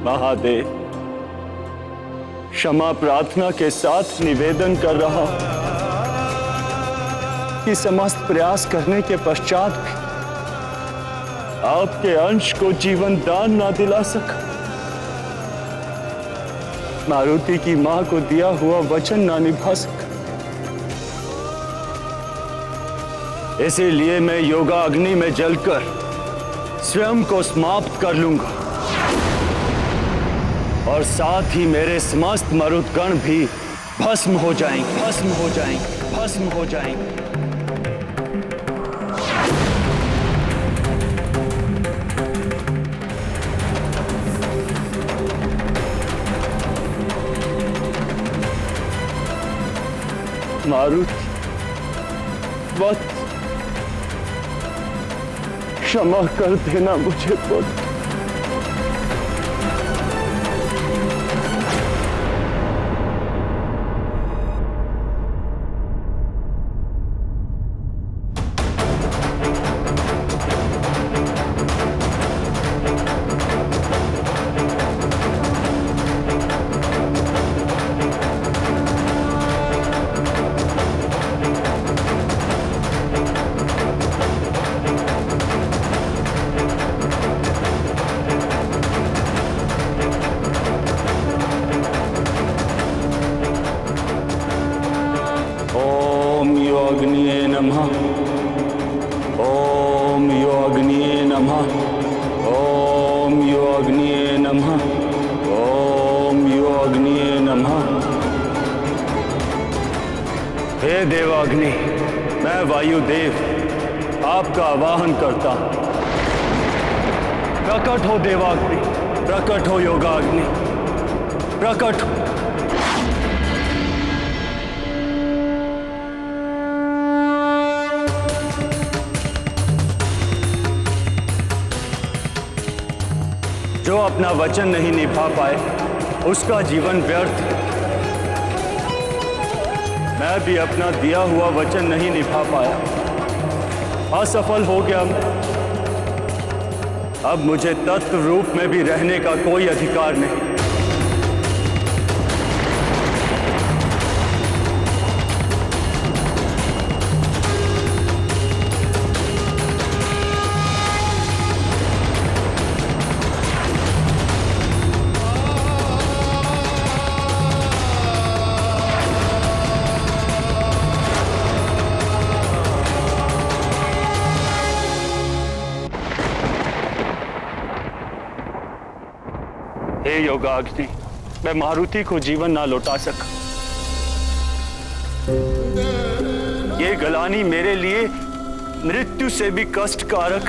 महादेव, क्षमा प्रार्थना के साथ निवेदन कर रहा हूं कि समस्त प्रयास करने के पश्चात भी आपके अंश को जीवन दान ना दिला सका, मारुति की मां को दिया हुआ वचन ना निभा सका। इसीलिए मैं योगा अग्नि में जलकर स्वयं को समाप्त कर लूंगा और साथ ही मेरे समस्त मरुदगण भी भस्म हो जाएंगे, भस्म हो जाएंगे, भस्म हो जाएंगे। मारुति, वत्स, क्षमा कर देना मुझे पुत्र। हे देवाग्नि, मैं वायुदेव आपका आवाहन करता हूं। प्रकट हो देवाग्नि, प्रकट हो योगाग्नि, प्रकट हो। जो अपना वचन नहीं निभा पाए उसका जीवन व्यर्थ है। मैं भी अपना दिया हुआ वचन नहीं निभा पाया, असफल हो गया मैं। अब मुझे तत्व रूप में भी रहने का कोई अधिकार नहीं। हे योगाग्नि, मैं मारुति को जीवन ना लौटा सका। ये गलानी मेरे लिए मृत्यु से भी कष्टकारक।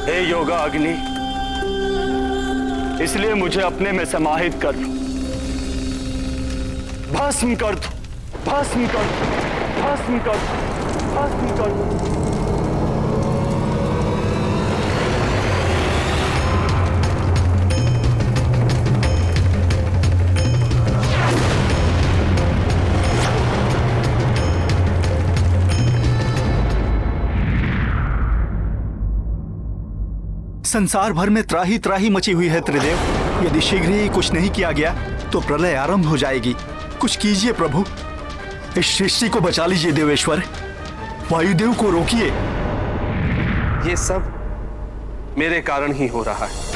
हे योगाग्नि, इसलिए मुझे अपने में समाहित कर लो, भस्म कर दो, भस्म कर दो, भस्म कर दो, भस्म कर दो। संसार भर में त्राही त्राही मची हुई है त्रिदेव। यदि शीघ्र ही कुछ नहीं किया गया तो प्रलय आरंभ हो जाएगी। कुछ कीजिए प्रभु, इस सृष्टि को बचा लीजिए देवेश्वर, वायुदेव को रोकिए। ये सब मेरे कारण ही हो रहा है।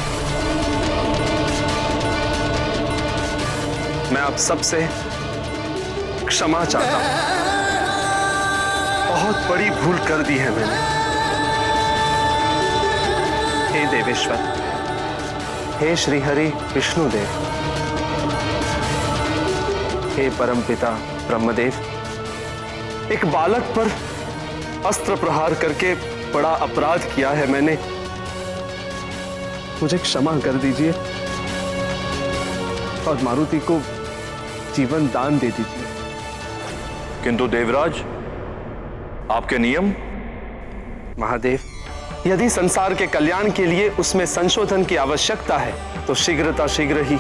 मैं आप सबसे क्षमा चाहता हूं। बहुत बड़ी भूल कर दी है मैंने। हे देवेश्वर, हे श्रीहरि विष्णुदेव, हे परमपिता ब्रह्मदेव, एक बालक पर अस्त्र प्रहार करके बड़ा अपराध किया है मैंने। मुझे क्षमा कर दीजिए और मारुति को जीवन दान दे दीजिए। किंतु देवराज, आपके नियम? महादेव, यदि संसार के कल्याण के लिए उसमें संशोधन की आवश्यकता है तो शीघ्र ही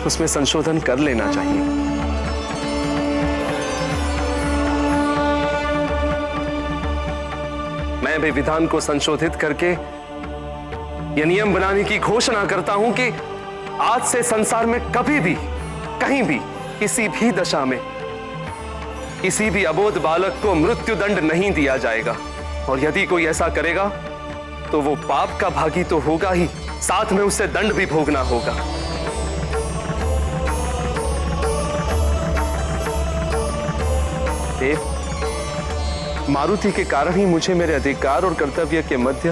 उसमें संशोधन कर लेना चाहिए। मैं भी विधान को संशोधित करके यह नियम बनाने की घोषणा करता हूं कि आज से संसार में कभी भी, कहीं भी, किसी भी दशा में किसी भी अबोध बालक को मृत्यु दंड नहीं दिया जाएगा। और यदि कोई ऐसा करेगा तो वो पाप का भागी तो होगा ही, साथ में उसे दंड भी भोगना होगा। देव, मारुति के कारण ही मुझे मेरे अधिकार और कर्तव्य के मध्य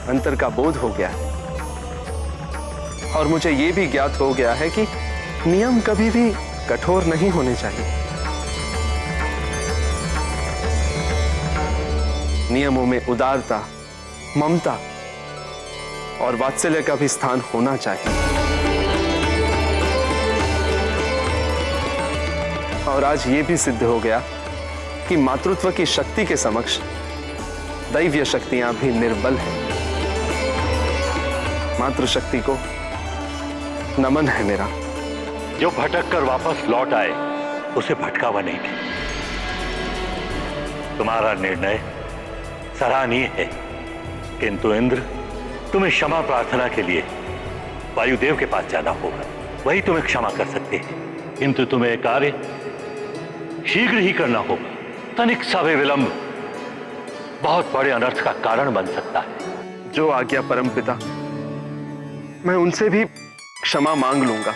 अंतर का बोध हो गया है। और मुझे यह भी ज्ञात हो गया है कि नियम कभी भी कठोर नहीं होने चाहिए। नियमों में उदारता, ममता और वात्सल्य का भी स्थान होना चाहिए। और आज यह भी सिद्ध हो गया कि मातृत्व की शक्ति के समक्ष दैवीय शक्तियां भी निर्बल हैं। मातृशक्ति को नमन है मेरा। जो भटक कर वापस लौट आए उसे भटकावा नहीं दे। तुम्हारा निर्णय सराहनीय है, किंतु इंद्र, तुम्हें क्षमा प्रार्थना के लिए वायुदेव के पास जाना होगा। वही तुम्हें क्षमा कर सकते हैं, किंतु तुम्हें कार्य शीघ्र ही करना होगा। तनिक सा भी विलंब बहुत बड़े अनर्थ का कारण बन सकता है। जो आज्ञा परमपिता, मैं उनसे भी क्षमा मांग लूंगा।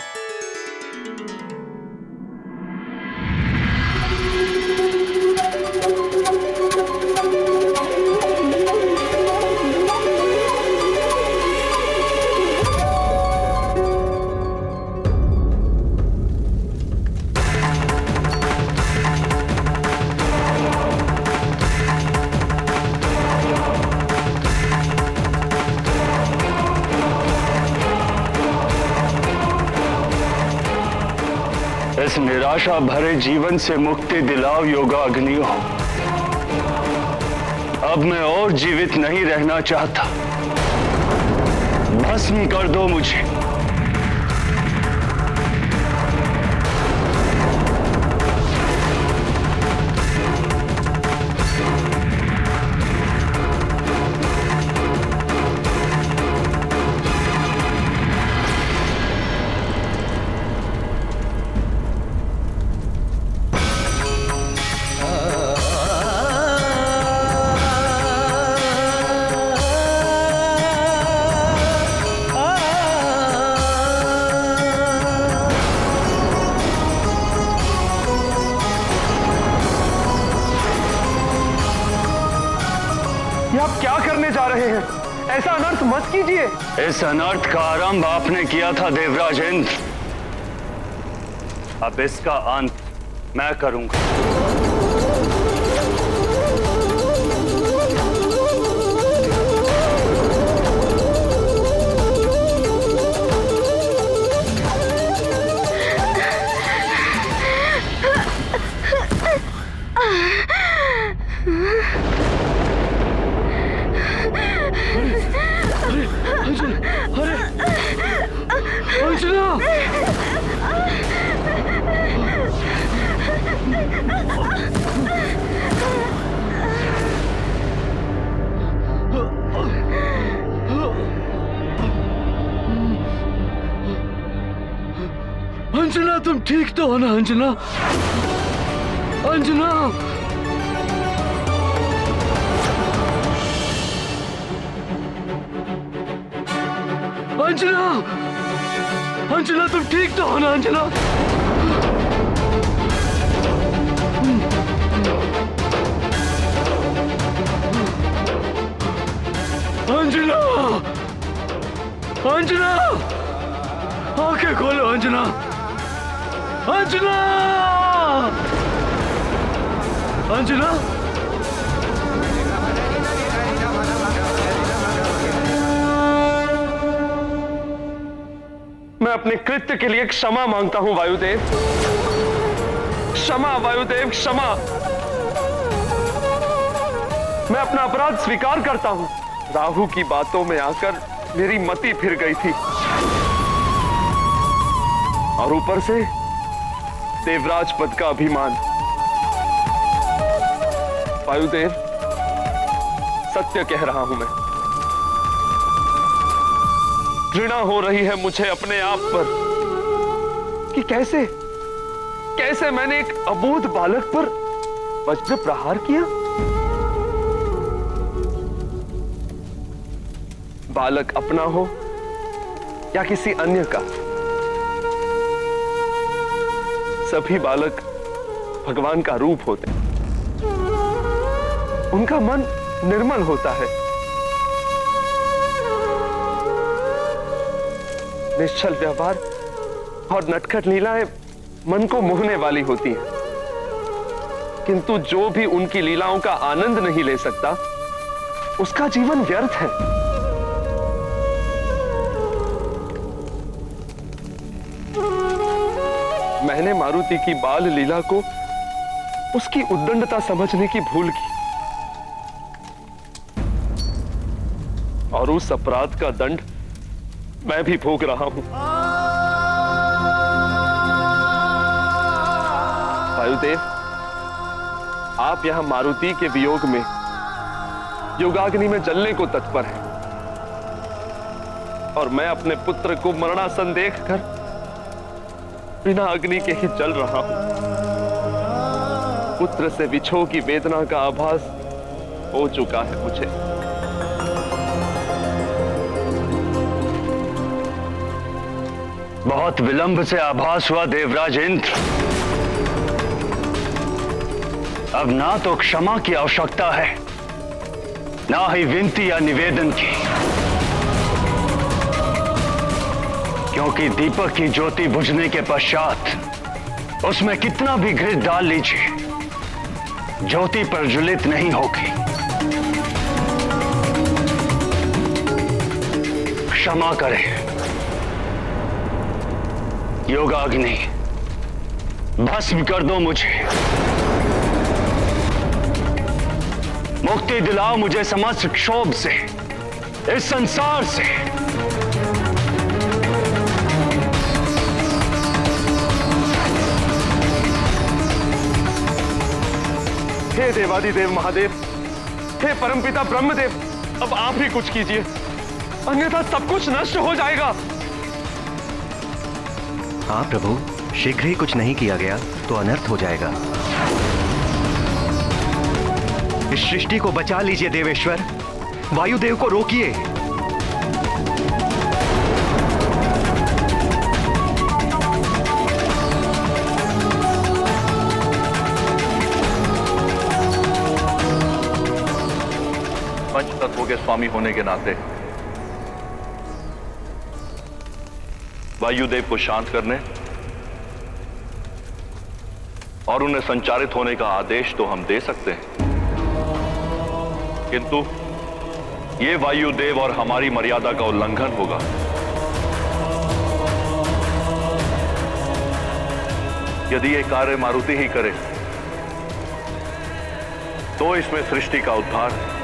इस निराशा भरे जीवन से मुक्ति दिलाओ योगाग्नियों। अब मैं और जीवित नहीं रहना चाहता। भस्म कर दो मुझे। आप क्या करने जा रहे हैं? ऐसा अनर्थ मत कीजिए। इस अनर्थ का आरंभ आपने किया था देवराज इंद्र। अब इसका अंत मैं करूंगा। अर्जुना! तुम ठीक तो हो ना अंजना? अंजना, अंजना, अंजना तुम ठीक तो हो ना अंजना? अंजना, अंजना, आंखें खोलो अंजना, अंजना, अंजना। मैं अपने कृत्य के लिए क्षमा मांगता हूं वायुदेव। क्षमा वायुदेव, क्षमा। मैं अपना अपराध स्वीकार करता हूं। राहु की बातों में आकर मेरी मति फिर गई थी और ऊपर से देवराज पद का अभिमान। वायुदेव, सत्य कह रहा हूं मैं। घृणा हो रही है मुझे अपने आप पर कि कैसे मैंने एक अबोध बालक पर वज्र प्रहार किया। बालक अपना हो या किसी अन्य का, सभी बालक भगवान का रूप होते हैं। उनका मन निर्मल होता है। निश्चल व्यवहार और नटखट लीलाएं मन को मोहने वाली होती हैं, किंतु जो भी उनकी लीलाओं का आनंद नहीं ले सकता, उसका जीवन व्यर्थ है। मैंने मारुति की बाल लीला को उसकी उद्दंडता समझने की भूल की और उस अपराध का दंड मैं भी भोग रहा हूं। वायुदेव, आप यहां मारुति के वियोग में योगाग्नि में जलने को तत्पर हैं और मैं अपने पुत्र को मरणासन देखकर बिना अग्नि के ही जल रहा हूं। पुत्र से विछोह की वेदना का आभास हो चुका है मुझे। बहुत विलंब से आभास हुआ देवराज इंद्र। अब ना तो क्षमा की आवश्यकता है, ना ही विनती या निवेदन की, क्योंकि दीपक की ज्योति बुझने के पश्चात उसमें कितना भी घृत डाल लीजिए, ज्योति प्रज्वलित नहीं होगी। क्षमा करें योगाग्नि, भस्म कर दो मुझे, मुक्ति दिलाओ मुझे समस्त क्षोभ से, इस संसार से। हे देवादिदेव महादेव, हे परमपिता ब्रह्मदेव, अब आप ही कुछ कीजिए, अन्यथा सब कुछ नष्ट हो जाएगा। हाँ प्रभु, शीघ्र ही कुछ नहीं किया गया तो अनर्थ हो जाएगा। इस सृष्टि को बचा लीजिए देवेश्वर, वायुदेव को रोकिए। पंचतत्वों के स्वामी होने के नाते वायुदेव को शांत करने और उन्हें संचारित होने का आदेश तो हम दे सकते हैं, किंतु ये वायुदेव और हमारी मर्यादा का उल्लंघन होगा। यदि ये कार्य मारुति ही करे तो इसमें सृष्टि का उद्धार है।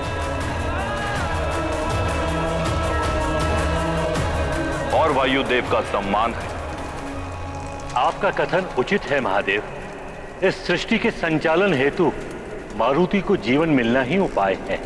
और वायुदेव का सम्मान है। आपका कथन उचित है महादेव। इस सृष्टि के संचालन हेतु मारुति को जीवन मिलना ही उपाय है।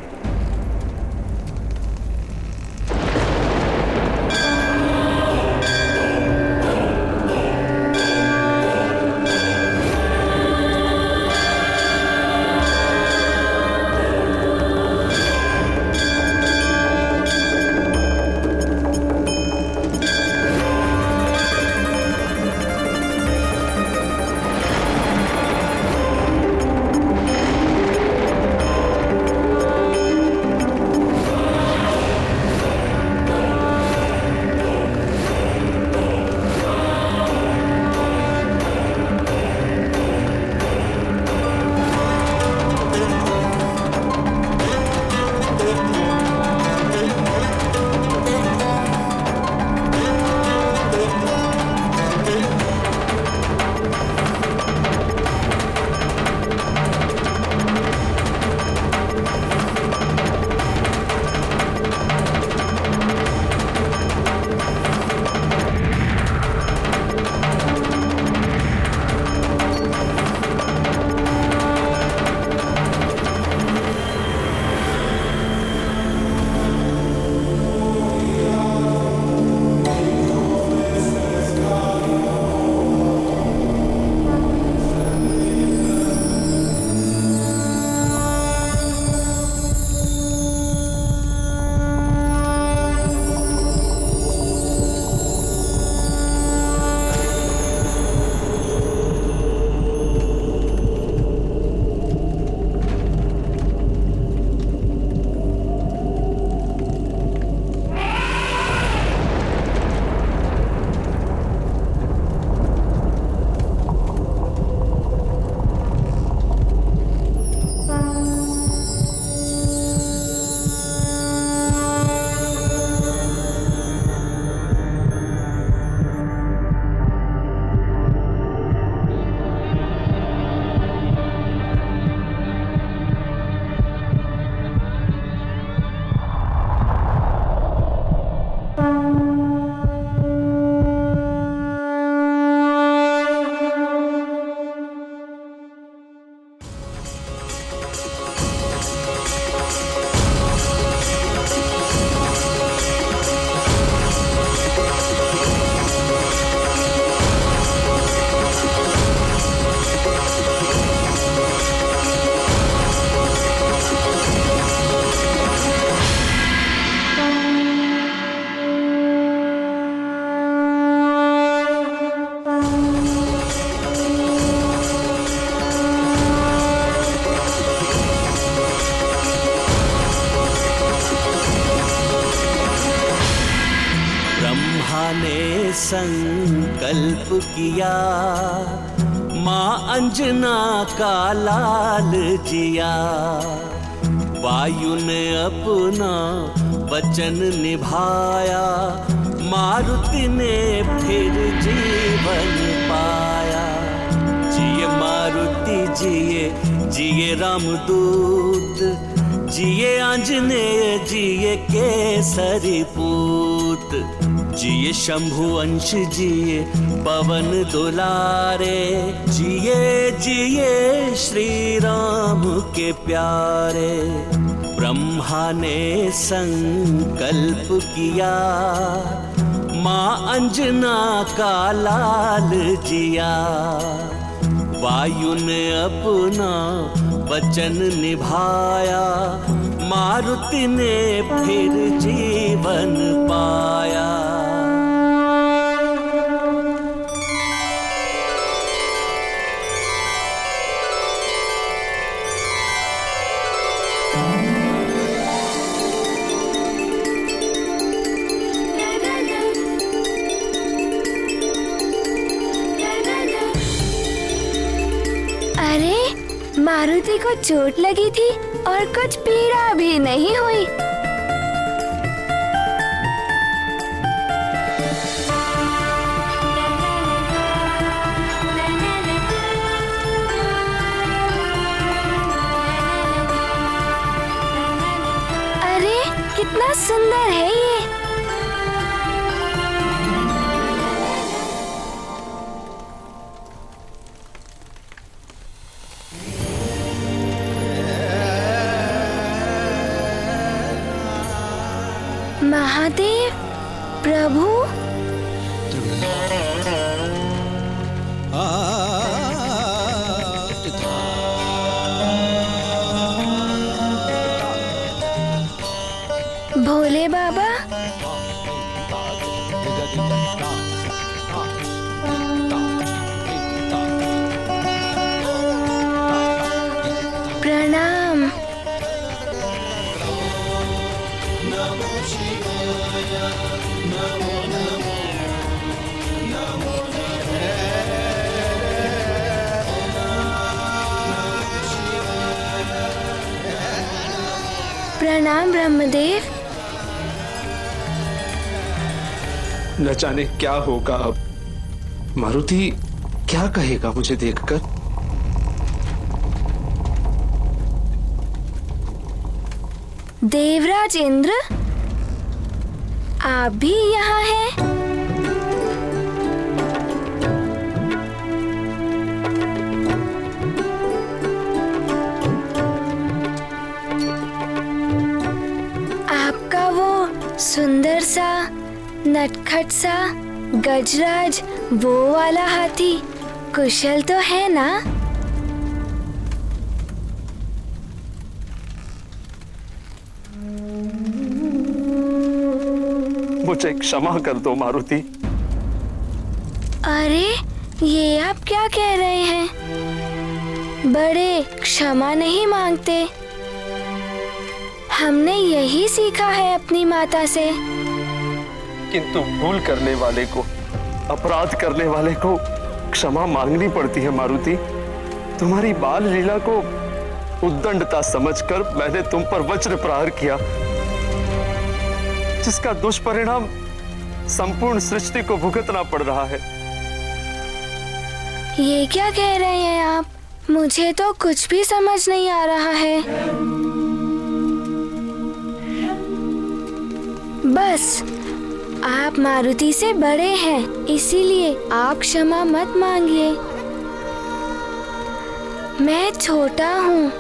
संकल्प किया, माँ अंजना का लाल जिया। वायु ने अपना वचन निभाया, मारुति ने फिर जीवन पाया। जिए मारुति जिए, जिए रामदूत, जिए आंजनेय, जिए केसरी पूत। जिए शंभु अंश, जिए पवन दुलारे, जिए जिए श्री राम के प्यारे। ब्रह्मा ने संकल्प किया, माँ अंजना का लाल जिया। वायु ने अपना वचन निभाया, मारुति ने फिर जीवन पाया। मारुति को चोट लगी थी और कुछ पीड़ा भी नहीं हुई। अरे कितना सुंदर है ये। महादेव प्रभु, भोले बाबा, प्रणाम। प्रणाम ब्रह्मदेव। न जाने क्या होगा अब। मारुति क्या कहेगा मुझे देखकर? देवराज इंद्र, आप भी यहाँ हैं? आपका वो सुंदर सा, नटखट सा गजराज, वो वाला हाथी कुशल तो है ना? मुझे क्षमा कर दो मारुति। अरे ये आप क्या कह रहे हैं? बड़े क्षमा नहीं मांगते। हमने यही सीखा है अपनी माता से। किंतु भूल करने वाले को, अपराध करने वाले को क्षमा मांगनी पड़ती है मारुति। तुम्हारी बाल लीला को उद्दंडता समझकर मैंने तुम पर वज्र प्रहार किया, जिसका दुष्परिणाम संपूर्ण सृष्टि को भुगतना पड़ रहा है। ये क्या कह रहे हैं आप? मुझे तो कुछ भी समझ नहीं आ रहा है। बस आप मारुति से बड़े हैं, इसीलिए आप क्षमा मत मांगिए। मैं छोटा हूँ,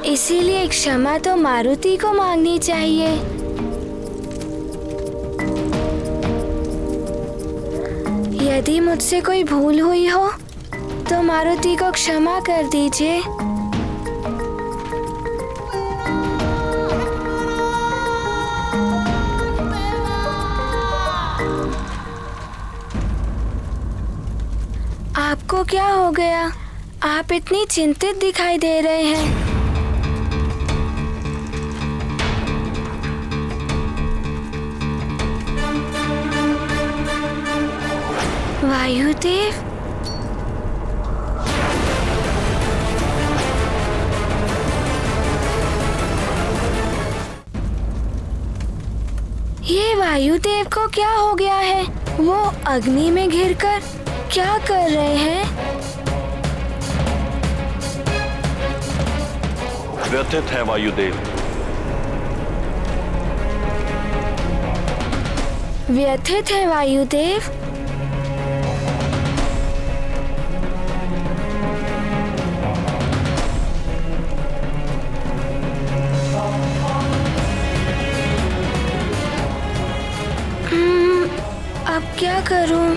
इसीलिए क्षमा तो मारुति को मांगनी चाहिए। यदि मुझसे कोई भूल हुई हो तो मारुति को क्षमा कर दीजिए। आपको क्या हो गया? आप इतनी चिंतित दिखाई दे रहे हैं। वायुदेव, ये वायुदेव को क्या हो गया है? वो अग्नि में घिरकर क्या कर रहे हैं? व्यथित है वायुदेव। व्यथित है वायुदेव। अब क्या करूं?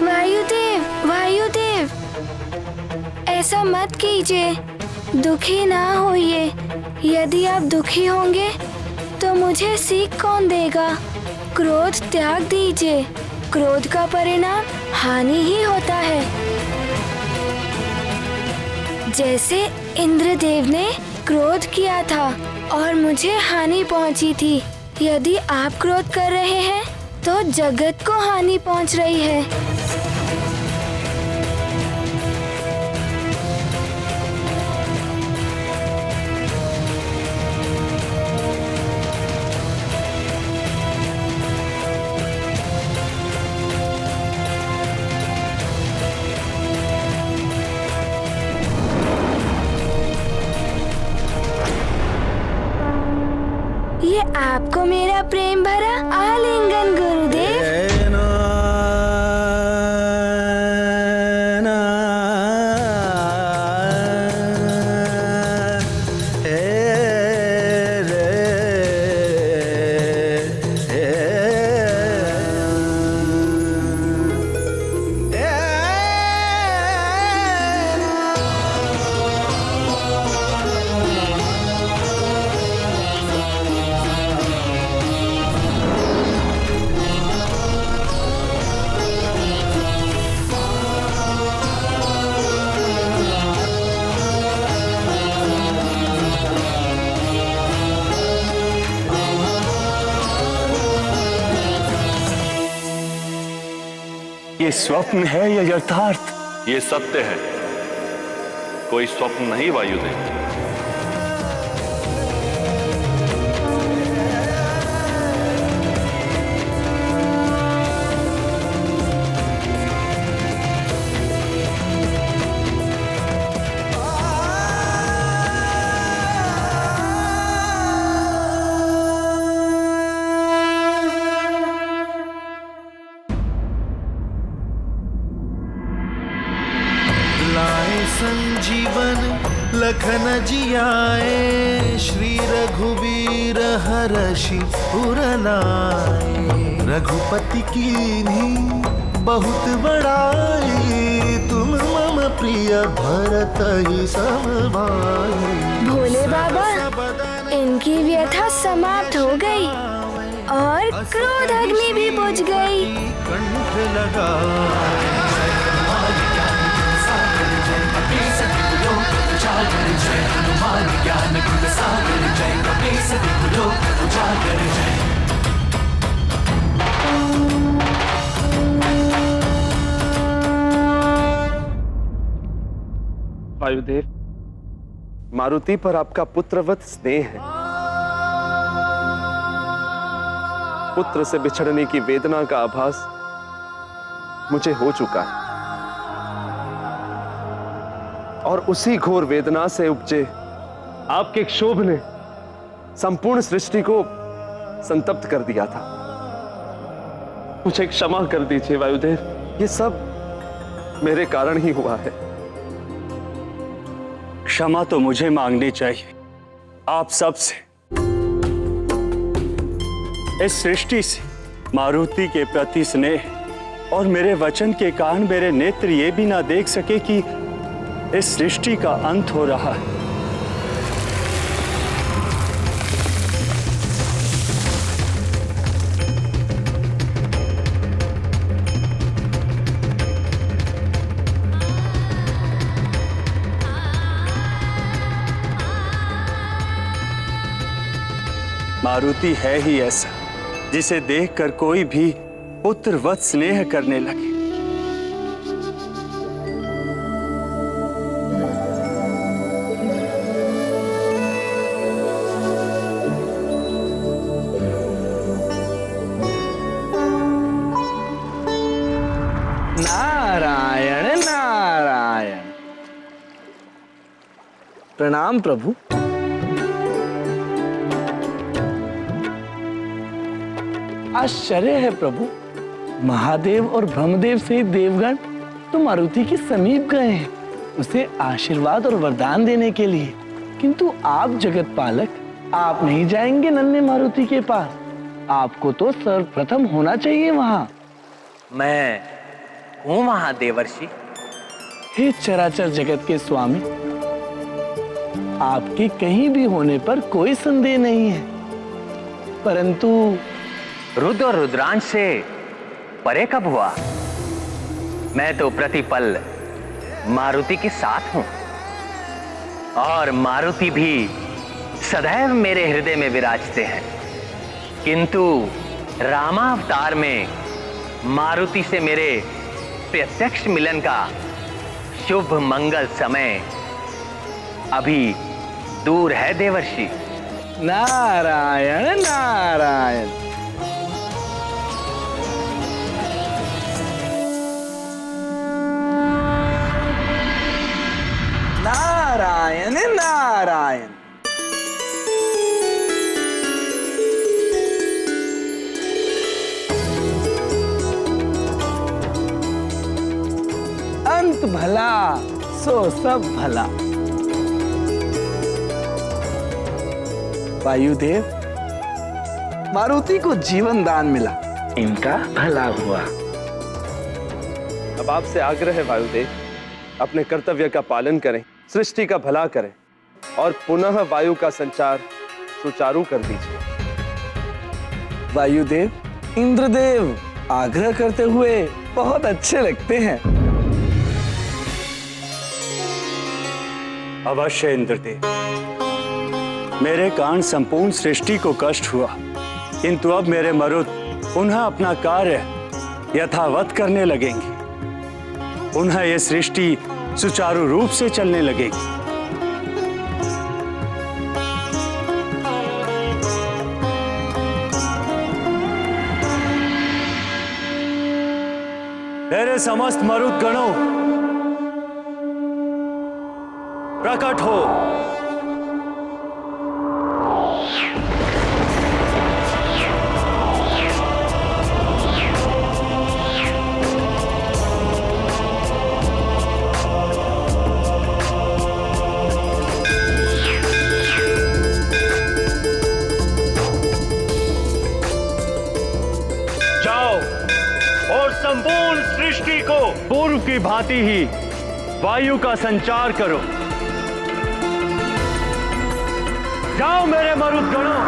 वायुदेव, वायुदेव, ऐसा मत कीजिए, दुखी ना होइए। यदि आप दुखी होंगे तो मुझे सीख कौन देगा? क्रोध त्याग दीजिए। क्रोध का परिणाम हानि ही होता है। जैसे इंद्रदेव ने क्रोध किया था और मुझे हानि पहुंची थी। यदि आप क्रोध कर रहे हैं तो जगत को हानि पहुंच रही है। ये आपको मेरा प्रेम भरा आलिंगन गुरुदेव। ये स्वप्न है या यथार्थ? ये सत्य है, कोई स्वप्न नहीं वायुदेव। संजीवन लखन जियाए, श्री रघुवीर हरषि उर लाए। रघुपति कीन्ही बहुत बड़ाई, तुम मम प्रिय भरत ही सम भाई। भोले बाबा, इनकी व्यथा समाप्त हो गई और क्रोध अग्नि भी बुझ गई। कंठ लगा वायुदेव, मारुति पर आपका पुत्रवत स्नेह है। पुत्र से बिछड़ने की वेदना का आभास मुझे हो चुका है और उसी घोर वेदना से उपजे आपके क्षोभ ने संपूर्ण सृष्टि को संतप्त कर दिया था। मुझे क्षमा कर दीजिए वायुदेव, ये सब मेरे कारण ही हुआ है। क्षमा तो मुझे मांगनी चाहिए आप सबसे। इस सृष्टि से मारुति के प्रति स्नेह और मेरे वचन के कारण मेरे नेत्र ये भी ना देख सके कि इस सृष्टि का अंत हो रहा है। मारुति है ही ऐसा जिसे देखकर कोई भी पुत्रवत स्नेह करने लगे। नारायण नारायण। प्रणाम प्रभु। आश्चर्य है प्रभु, महादेव और ब्रह्मदेव सहित देवगण तो मारुति के समीप गए हैं उसे आशीर्वाद और वरदान देने के लिए, किंतु आप जगत पालक, आप नहीं जाएंगे नन्हे मारुति के पास? आपको तो सर्वप्रथम होना चाहिए वहां। मैं हूं महादेवर्षि। हे चराचर जगत के स्वामी, आपके कहीं भी होने पर कोई संदेह नहीं है, परंतु रुद्र और रुद्रांश से परे कब हुआ? मैं तो प्रतिपल मारुति के साथ हूं और मारुति भी सदैव मेरे हृदय में विराजते हैं, किंतु रामावतार में मारुति से मेरे प्रत्यक्ष मिलन का शुभ मंगल समय अभी दूर है देवर्षि। नारायण नारायण। नारायण नारायण। अंत भला सो सब भला। वायुदेव, मारुति को जीवन दान मिला, इनका भला हुआ। अब आपसे आग्रह है वायुदेव, अपने कर्तव्य का पालन करें, सृष्टि का भला करें और पुनः वायु का संचार सुचारू कर दीजिए। वायुदेव, इंद्रदेव आग्रह करते हुए बहुत अच्छे लगते हैं। अवश्य इंद्रदेव, मेरे कारण संपूर्ण सृष्टि को कष्ट हुआ, किंतु अब मेरे मरुत पुनः अपना कार्य यथावत करने लगेंगे, पुनः ये सृष्टि सुचारू रूप से चलने लगेगी। मेरे समस्त मरुत गणों, प्रकट हो। संपूर्ण सृष्टि को पूर्व की भांति ही वायु का संचार करो। जाओ मेरे मरुदगणों।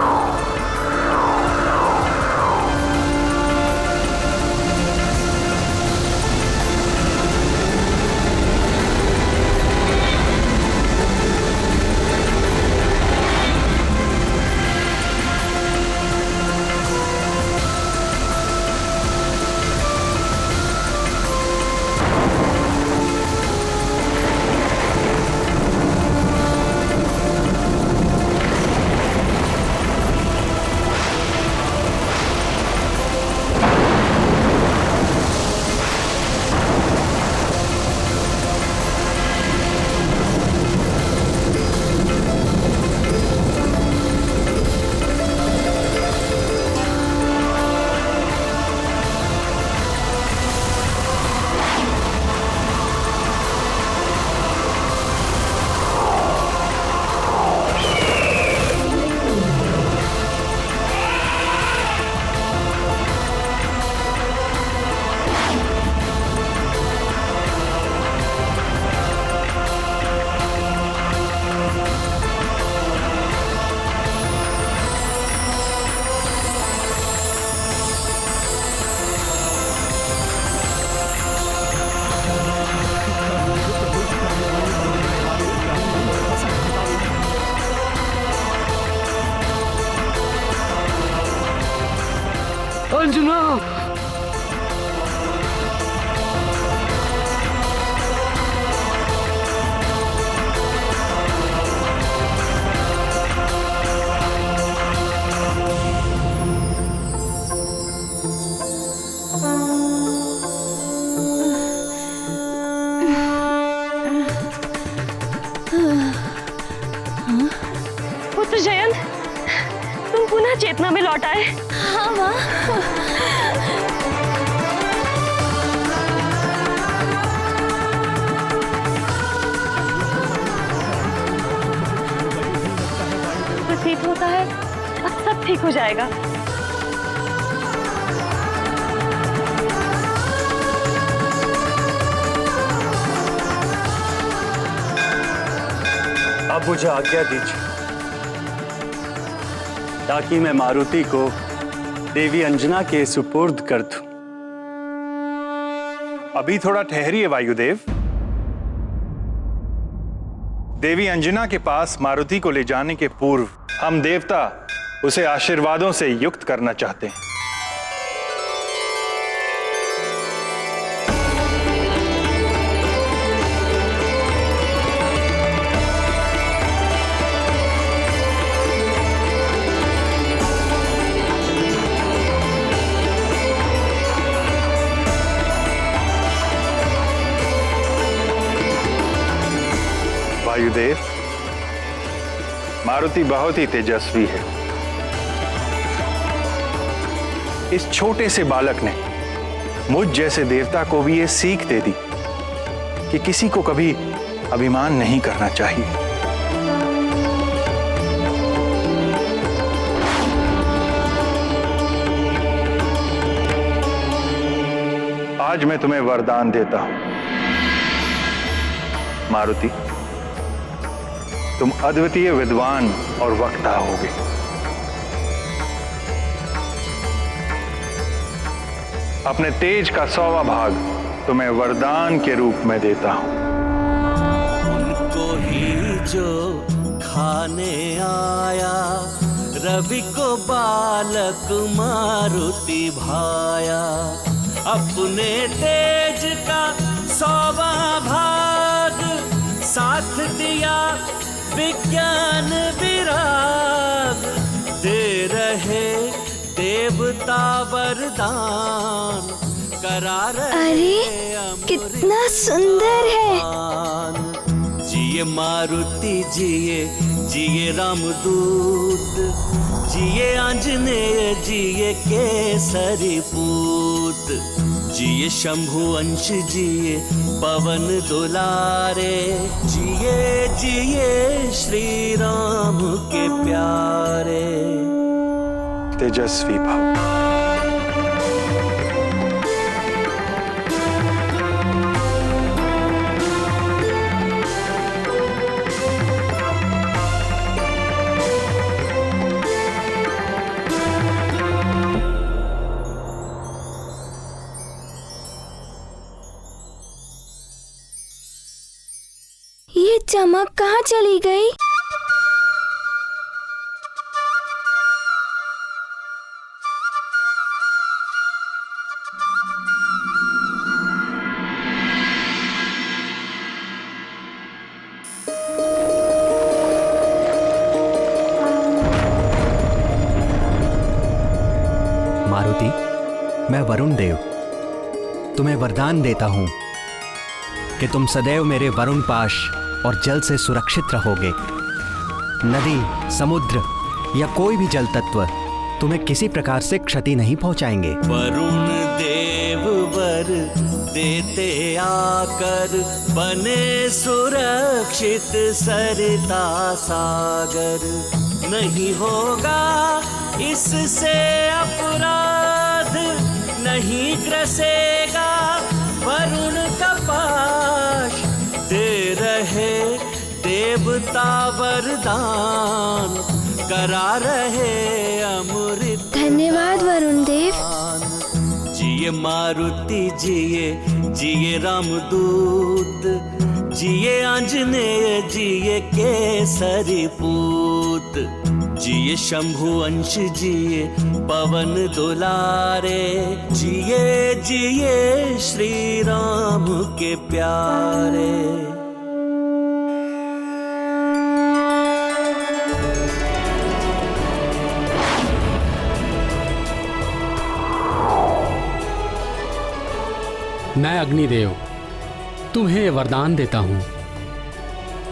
अंजना। पुत्र जयंत, तुम पुनः चेतना में लौट आए। हाँ माँ। प्रतीत होता है अब सब ठीक हो जाएगा। अब मुझे आज्ञा दीजिए ताकि मैं मारुति को देवी अंजना के सुपुर्द कर दूं। अभी थोड़ा ठहरिए वायुदेव। देवी अंजना के पास मारुति को ले जाने के पूर्व हम देवता उसे आशीर्वादों से युक्त करना चाहते हैं। वायुदेव, मारुति बहुत ही तेजस्वी है। इस छोटे से बालक ने मुझ जैसे देवता को भी ये सीख दे दी कि किसी को कभी अभिमान नहीं करना चाहिए। आज मैं तुम्हें वरदान देता हूं मारुति, तुम अद्वितीय विद्वान और वक्ता होगे। अपने तेज का 100वां भाग तुम्हें वरदान के रूप में देता हूं। उनको ही जो खाने आया, रवि को बालक मारुति भाया। अपने तेज का 100वां भाग साथ दिया विज्ञान विराग। दे रहे देवता वरदान, करा रहे अरे कितना सुंदर है। जिए मारुति जिए, जिए रामदूत, जिए आंजनेय, जिए केसरी पूत। जिए शंभु अंश, जिए पवन दुलारे। जिए जिए श्री राम के प्यारे। तेजस्वी भव। ये चमक कहाँ चली गई? मारुति, मैं वरुण देव तुम्हें वरदान देता हूं कि तुम सदैव मेरे वरुण पाश और जल से सुरक्षित रहोगे। नदी, समुद्र या कोई भी जल तत्व तुम्हें किसी प्रकार से क्षति नहीं पहुंचाएंगे। वरुण देव वर देते आकर, बने सुरक्षित सरिता सागर। नहीं होगा इससे अपराध, नहीं ग्रसेगा वरुण का पाश। दे रहे देवता वरदान, करा रहे अमृत। धन्यवाद वरुण देव। जिए मारुति जिए, जिए रामदूत, जिए आंजनेय, जिए केसरी पूत। जिए शंभु अंश जिए पवन दुलारे, जिए जिए श्री राम के प्यारे। मैं अग्निदेव तुम्हें वरदान देता हूं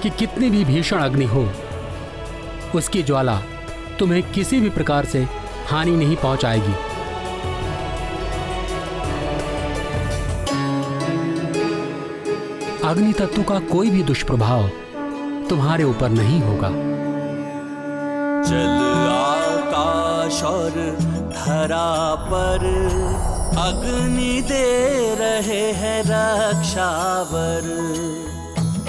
कि कितनी भी भीषण अग्नि हो, उसकी ज्वाला तुम्हें किसी भी प्रकार से हानि नहीं पहुंचाएगी। अग्नि तत्व का कोई भी दुष्प्रभाव तुम्हारे ऊपर नहीं होगा। जल आकाश और धरा पर अग्नि दे रहे हैं रक्षावर।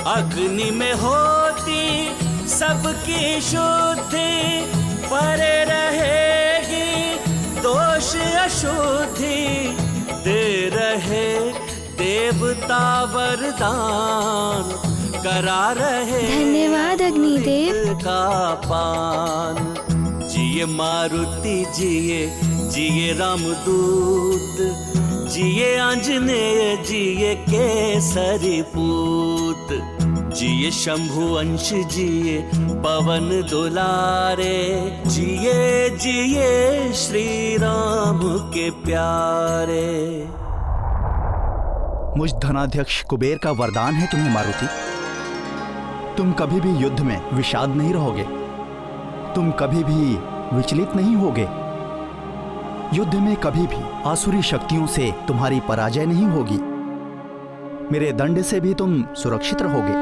अग्नि में होती सबकी शुद्धि, परे रहेगी दोष अशुद्धि। दे रहे देवता वरदान, करा रहे धन्यवाद अग्निदेव का पान। जिए मारुति जिए जिए रामदूत, जिए आंजनेय जिए केसरी पूत। जिए शंभु अंश जिए पवन दुलारे, जिए जिए श्री राम के प्यारे। मुझ धनाध्यक्ष कुबेर का वरदान है तुम्हें मारुति। तुम कभी भी युद्ध में विषाद नहीं रहोगे, तुम कभी भी विचलित नहीं होगे। युद्ध में कभी भी आसुरी शक्तियों से तुम्हारी पराजय नहीं होगी। मेरे दंड से भी तुम सुरक्षित रहोगे।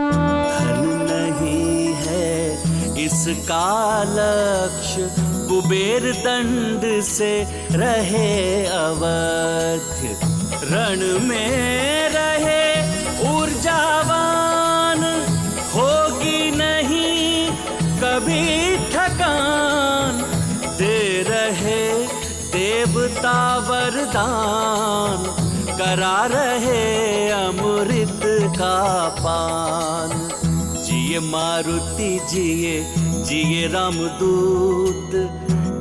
धन नहीं है इसका लक्ष्य, कुबेर दंड से रहे अवध्य। रण में रहे ऊर्जावान, होगी नहीं कभी थकान। दे रहे देवता वरदान, करा रहे अमृत का पान। जिए मारुति जिए जिए रामदूत,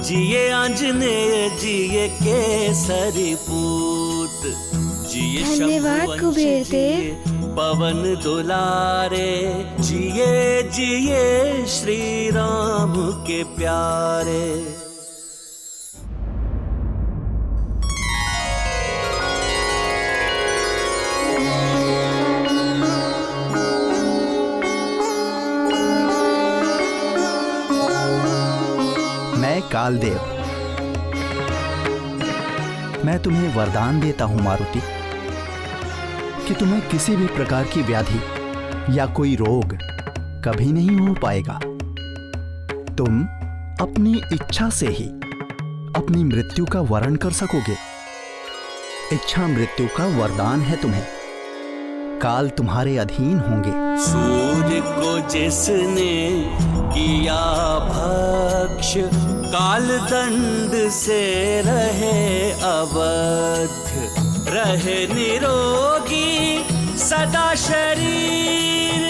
जिए आंजनेय जिए केसरी पूत। जिए धन्यवाद कुबेर देव। पवन दुलारे, जिए जिए श्री राम के प्यारे। मैं कालदेव, मैं तुम्हें वरदान देता हूं मारुति कि तुम्हें किसी भी प्रकार की व्याधि या कोई रोग कभी नहीं हो पाएगा। तुम अपनी इच्छा से ही अपनी मृत्यु का वरण कर सकोगे। इच्छा मृत्यु का वरदान है तुम्हें। काल तुम्हारे अधीन होंगे। सूर्य को जिसने किया भक्ष, काल दंड से रहे अवध्य। रहे निरोगी सदा शरीर,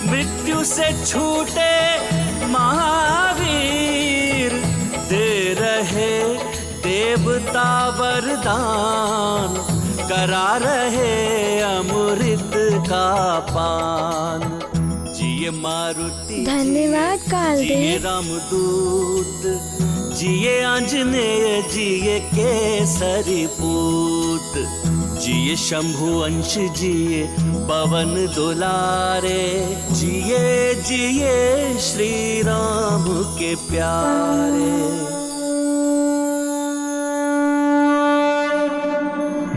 मृत्यु से छूटे महावीर। दे रहे देवता वरदान, करा रहे अमृत का पान। जिए मारुति धन्यवाद कालदेव। जिए रामदूत, जिए आंजनेय जिए केसरी पूत। जिए शंभु अंश जिए पवन दुलारे, जिए जिए श्री राम के प्यारे।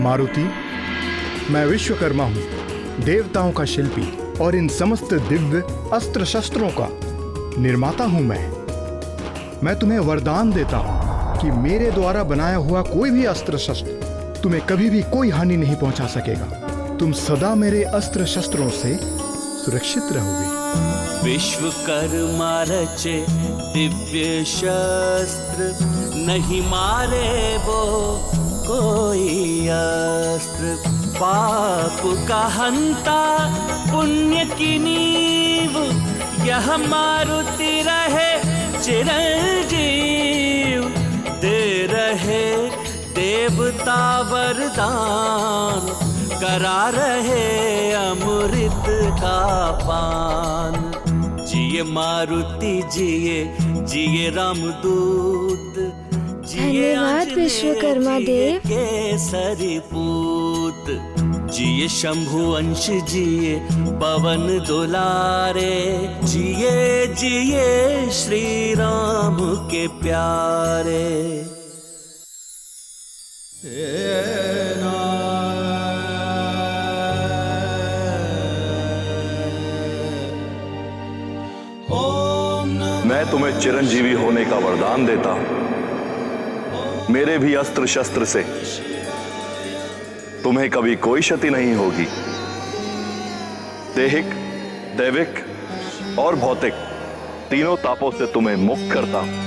मारुति, मैं विश्वकर्मा हूँ, देवताओं का शिल्पी और इन समस्त दिव्य अस्त्र शस्त्रों का निर्माता हूँ। मैं तुम्हें वरदान देता हूँ कि मेरे द्वारा बनाया हुआ कोई भी अस्त्र शस्त्र तुम्हें कभी भी कोई हानि नहीं पहुँचा सकेगा। तुम सदा मेरे अस्त्र शस्त्रों से सुरक्षित रहोगे। विश्वकर्मा रचे दिव्य शस्त्र, नहीं मारे वो कोई अस्त्र। पाप का हंता पुण्य की नींव, यह मारुति रहे चिरंजीव दे रहे देवता वरदान, करा रहे अमृत का पान। जिए मारुति जिए, जिए रामदूत, धन्यवाद विश्वकर्मा देव। केसरी पूत, जिए शंभु अंश जिए पवन दुलारे, जिए जिए श्री राम के प्यारे। मैं तुम्हें चिरंजीवी होने का वरदान देता हूं। मेरे भी अस्त्र शस्त्र से तुम्हें कभी कोई क्षति नहीं होगी। दैहिक, दैविक और भौतिक तीनों तापों से तुम्हें मुक्त करता हूं।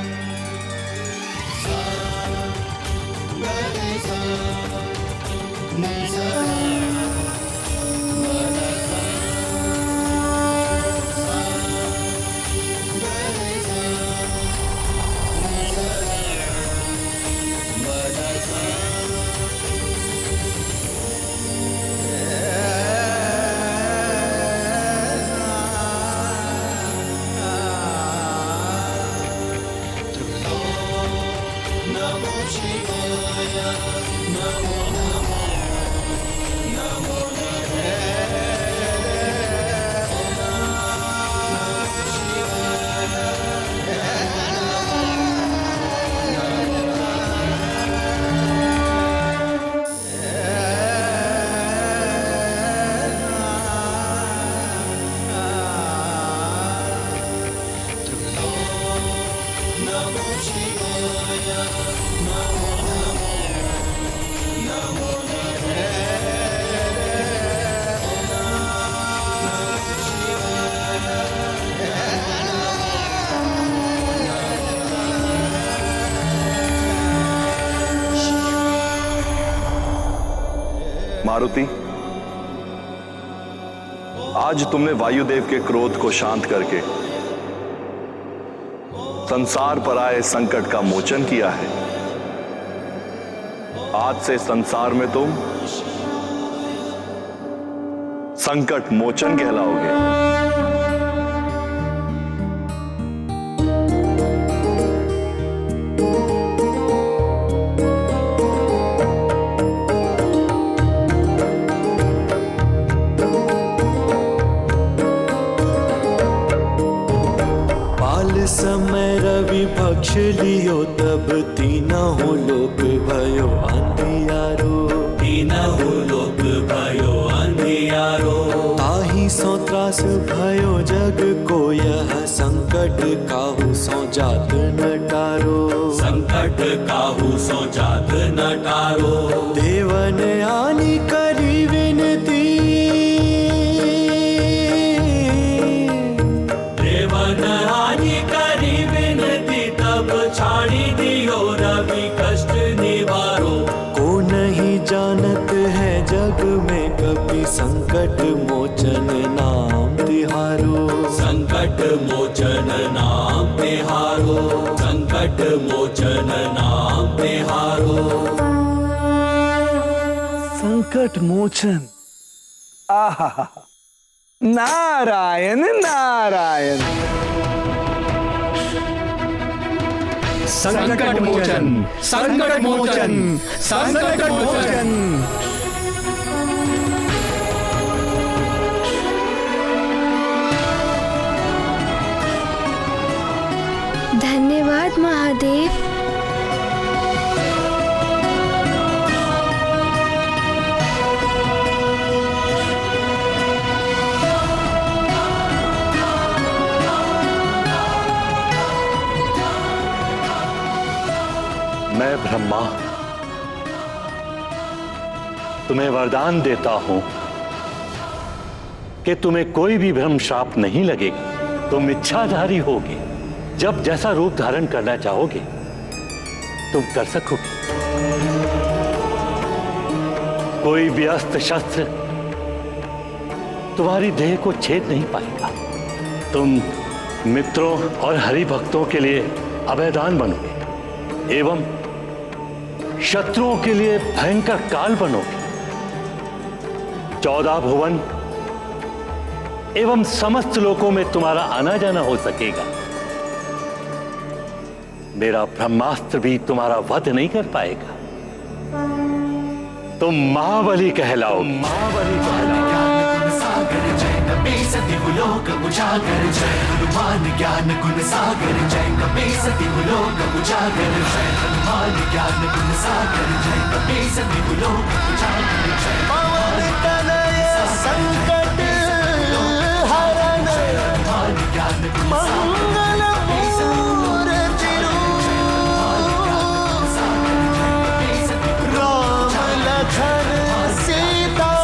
मारुति, आज तुमने वायुदेव के क्रोध को शांत करके संसार पर आए संकट का मोचन किया है। आज से संसार में तुम संकट मोचन कहलाओगे। समय रवि भक्ष लियो तब तीनहु लोक भयो अंधियारो, तीनहु लोक भयो अंधियारो। ताहि सो त्रास भयो जग को यह संकट काहू सो जात न टारो, संकट काहू सो जात न टारो। देवन आनी करी विनती, देवन आनी करी विनती तब छाड़ी दियो रवि कष्ट निवारो। को नहीं जानत है जग में कभी संकट मोचन नाम तिहारो, संकट मोचन नाम तिहारो, संकट मोचन नाम तिहारो। संकट मोचन, आहा, नारायण नारायण। संकट मोचन, संकट मोचन, संकट मोचन। धन्यवाद महादेव। मैं ब्रह्मा तुम्हें वरदान देता हूं कि तुम्हें कोई भी भ्रम श्राप नहीं लगेगा। तुम इच्छाधारी होगे, जब जैसा रूप धारण करना चाहोगे तुम कर सकोगे। कोई भी अस्त्र शस्त्र तुम्हारी देह को छेद नहीं पाएगा। तुम मित्रों और हरि भक्तों के लिए अभयदान बनोगे एवं शत्रुओं के लिए भयंकर काल बनोगे। 14 भुवन एवं समस्त लोकों में तुम्हारा आना जाना हो सकेगा। मेरा ब्रह्मास्त्र भी तुम्हारा वध नहीं कर पाएगा। तुम महाबली कहलाओ, महाबली कहलाओ। सागर जय कपी सती लोक उजागर जय हनुमान ज्ञान गुण सागर जय कपी सती लोक उजागर जय हनुमान ज्ञान गुण सागर जय कपी सती लोक उजागर जय पवन तनय संकट हरण हनुमान ज्ञान गुण मंगल मूर्ति राम लखन सीता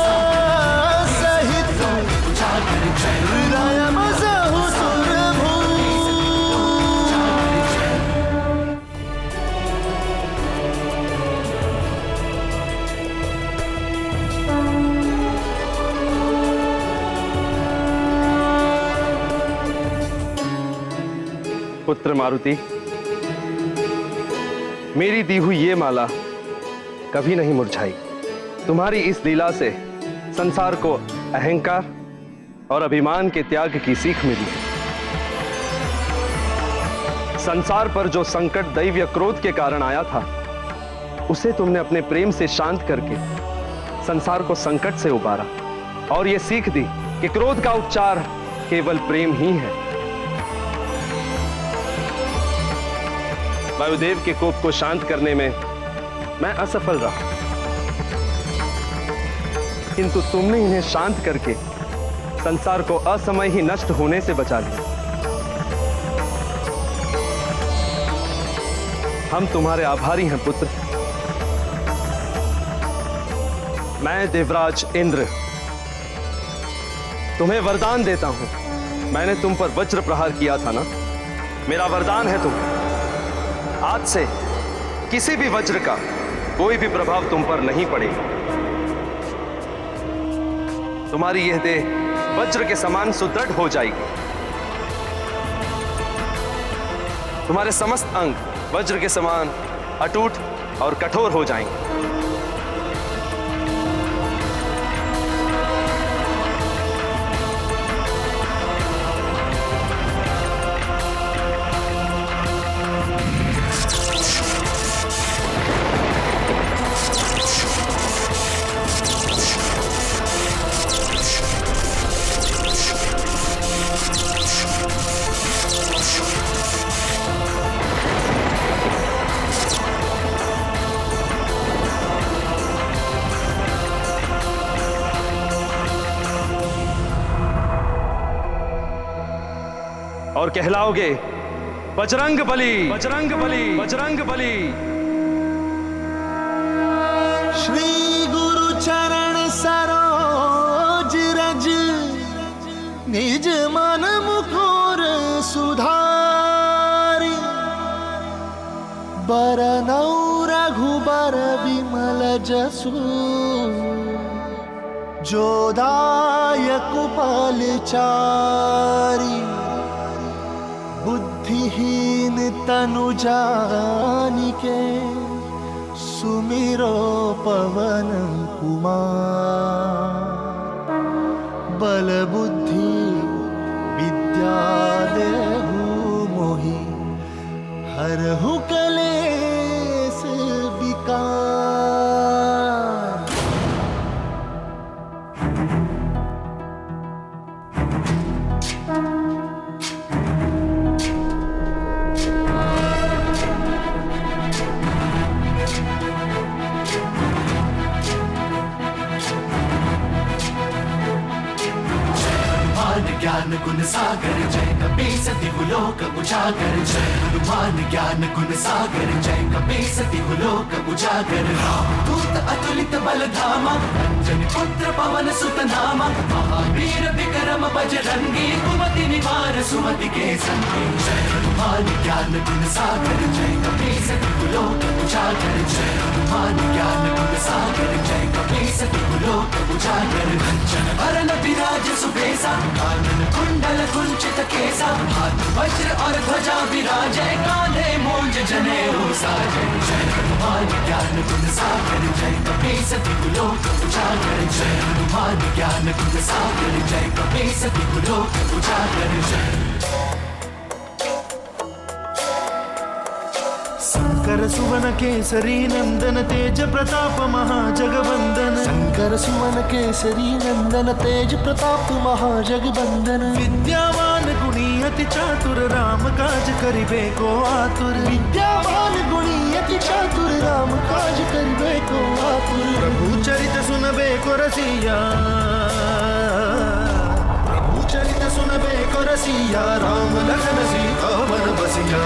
पुत्र मारुति, मेरी दी हुई ये माला कभी नहीं मुरझाई। तुम्हारी इस लीला से संसार को अहंकार और अभिमान के त्याग की सीख मिली। संसार पर जो संकट दैव क्रोध के कारण आया था, उसे तुमने अपने प्रेम से शांत करके संसार को संकट से उबारा और यह सीख दी कि क्रोध का उपचार केवल प्रेम ही है। वायुदेव के कोप को शांत करने में मैं असफल रहा, किंतु तुमने इन्हें शांत करके संसार को असमय ही नष्ट होने से बचा लिया। हम तुम्हारे आभारी हैं पुत्र। मैं देवराज इंद्र तुम्हें वरदान देता हूं। मैंने तुम पर वज्र प्रहार किया था ना, मेरा वरदान है तुम्हें, आज से किसी भी वज्र का कोई भी प्रभाव तुम पर नहीं पड़ेगा। तुम्हारी यह देह वज्र के समान सुदृढ़ हो जाएगी। तुम्हारे समस्त अंग वज्र के समान अटूट और कठोर हो जाएंगे। और कहलाओगे बजरंग बली, बजरंग बली, बजरंग बली। श्री गुरु चरण सरोज रज निज मन मुकुर सुधारी बरनौ रघुबर विमल जसु जोदायक फलचारी बुद्धिहीन तनु जानिके सुमिरो पवन कुमार बल बुद्धि विद्या देहु मोहि हरहु कलेस विकार। ज्ञान गुण सागर जय कपी सती लोक उजागर जय हनुमान ज्ञान गुण सागर जय कपी सती लोक उजागर दूत अतुलित बल धामा अंजनी पुत्र पवन सुत नामा महावीर विक्रम बजरंगी कुमति निवार सुमति के संगी जय हनुमान ज्ञान गुण सागर जय कपी सती लोक उजागर जय हनुमान ज्ञान गुण सागर जय कपी सती लोक उजागर कंचन वरण विराज सुबेसा कानन कुंडल कुंचित केसा, हाथ वज्र और ध्वजा विराजे, कांधे मूंज जनेऊ साजे। जय हनुमान ज्ञान गुण सागर, जय कपीस तिहु लोक उजागर। जय हनुमान ज्ञान गुण सागर, जय कपीस तिहु लोक उजागर। जय शंकर सुवन केसरी नंदन तेज प्रताप महाजगवंदन। शंकर सुवन केसरी नंदन तेज प्रताप महाजगवंदन। विद्यावान गुणी अति चातुर, राम काज करिबे को आतुर। विद्यावान गुणी अति चातुर, राम काज करिबे को आतुर। प्रभु चरित सुनबे को रसिया, प्रभु चरित सुनबे को रसिया। राम लखन सीता वन बसिया।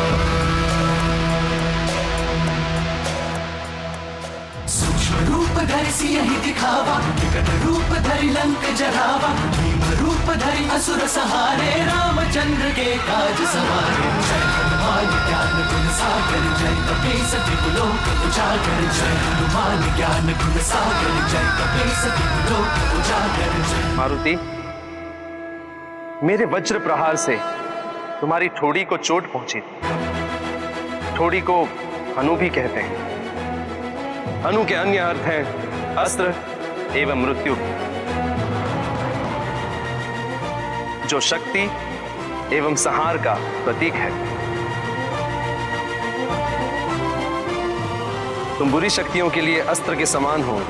रूप धरि सियहि दिखावा, विकट रूप धरि लंक जरावा। भीम रूप धरि असुर सहारे, रामचंद्र के काज सवारे। जय हनुमान ज्ञान गुण सागर, जय कपीस तिहु लोक उजागर। जय हनुमान ज्ञान गुण सागर, जय कपीस तिहु लोक उजागर। जय मारुति, मेरे वज्र प्रहार से तुम्हारी ठोड़ी को चोट पहुंची। ठोड़ी को हनु भी कहते हैं। हनु के अन्य अर्थ हैं अस्त्र एवं मृत्यु, जो शक्ति एवं संहार का प्रतीक है। तुम बुरी शक्तियों के लिए अस्त्र के समान हो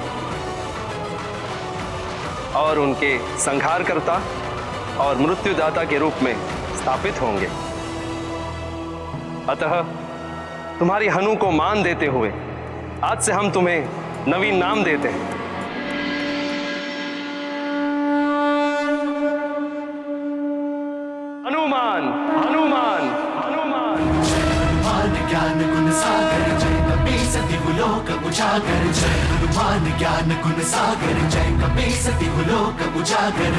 और उनके संहारकर्ता और मृत्युदाता के रूप में स्थापित होंगे। अतः तुम्हारी हनु को मान देते हुए आज से हम तुम्हें नवीन नाम देते हैं। हनुमान हनुमान हनुमान। जय हनुमान ज्ञान गुण सागर, जय कपीस तिहु लोक उजागर। जय हनुमान ज्ञान गुण सागर, जय कपीस तिहु लोक उजागर।